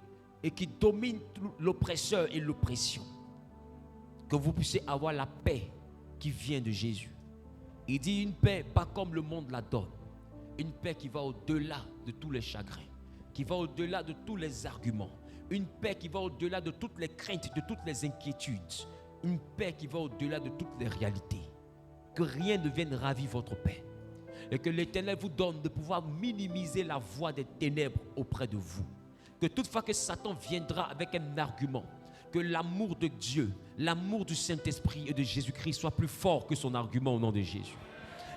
et qui dominent l'oppresseur et l'oppression. Que vous puissiez avoir la paix qui vient de Jésus. Il dit une paix pas comme le monde la donne. Une paix qui va au-delà de tous les chagrins, qui va au-delà de tous les arguments. Une paix qui va au-delà de toutes les craintes, de toutes les inquiétudes. Une paix qui va au-delà de toutes les réalités. Que rien ne vienne ravir votre paix. Et que l'Éternel vous donne de pouvoir minimiser la voix des ténèbres auprès de vous. Que toutefois que Satan viendra avec un argument, que l'amour de Dieu, l'amour du Saint-Esprit et de Jésus-Christ soit plus fort que son argument au nom de Jésus.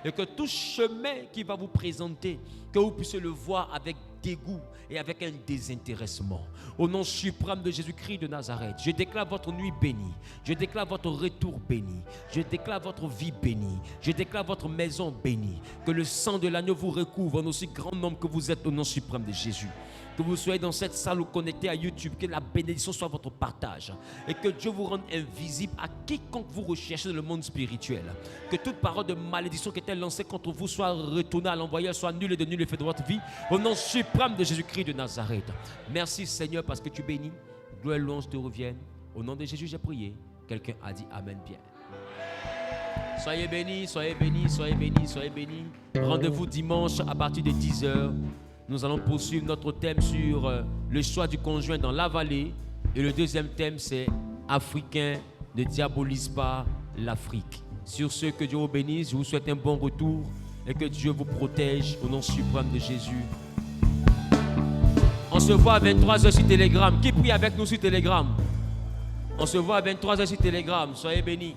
Et que tout chemin qui va vous présenter, que vous puissiez le voir avec dégoût et avec un désintéressement. Au nom suprême de Jésus-Christ de Nazareth, je déclare votre nuit bénie. Je déclare votre retour béni. Je déclare votre vie bénie. Je déclare votre maison bénie. Que le sang de l'agneau vous recouvre en aussi grand nombre que vous êtes au nom suprême de Jésus. Que vous soyez dans cette salle ou connecté à YouTube, que la bénédiction soit votre partage et que Dieu vous rende invisible à quiconque vous recherchez dans le monde spirituel. Que toute parole de malédiction qui était lancée contre vous soit retournée à l'envoyeur, soit nulle et de nul effet de votre vie, au nom suprême de Jésus-Christ de Nazareth. Merci Seigneur parce que tu bénis. Gloire et louange te reviennent. Au nom de Jésus, j'ai prié. Quelqu'un a dit Amen bien. Soyez bénis, soyez bénis, soyez bénis, soyez bénis. Rendez-vous dimanche à partir de 10h. Nous allons poursuivre notre thème sur le choix du conjoint dans la vallée. Et le deuxième thème, c'est Africain, ne diabolise pas l'Afrique. Sur ce, que Dieu vous bénisse. Je vous souhaite un bon retour et que Dieu vous protège au nom suprême de Jésus. On se voit à 23h sur Telegram. Qui prie avec nous sur Telegram? On se voit à 23h sur Telegram. Soyez bénis.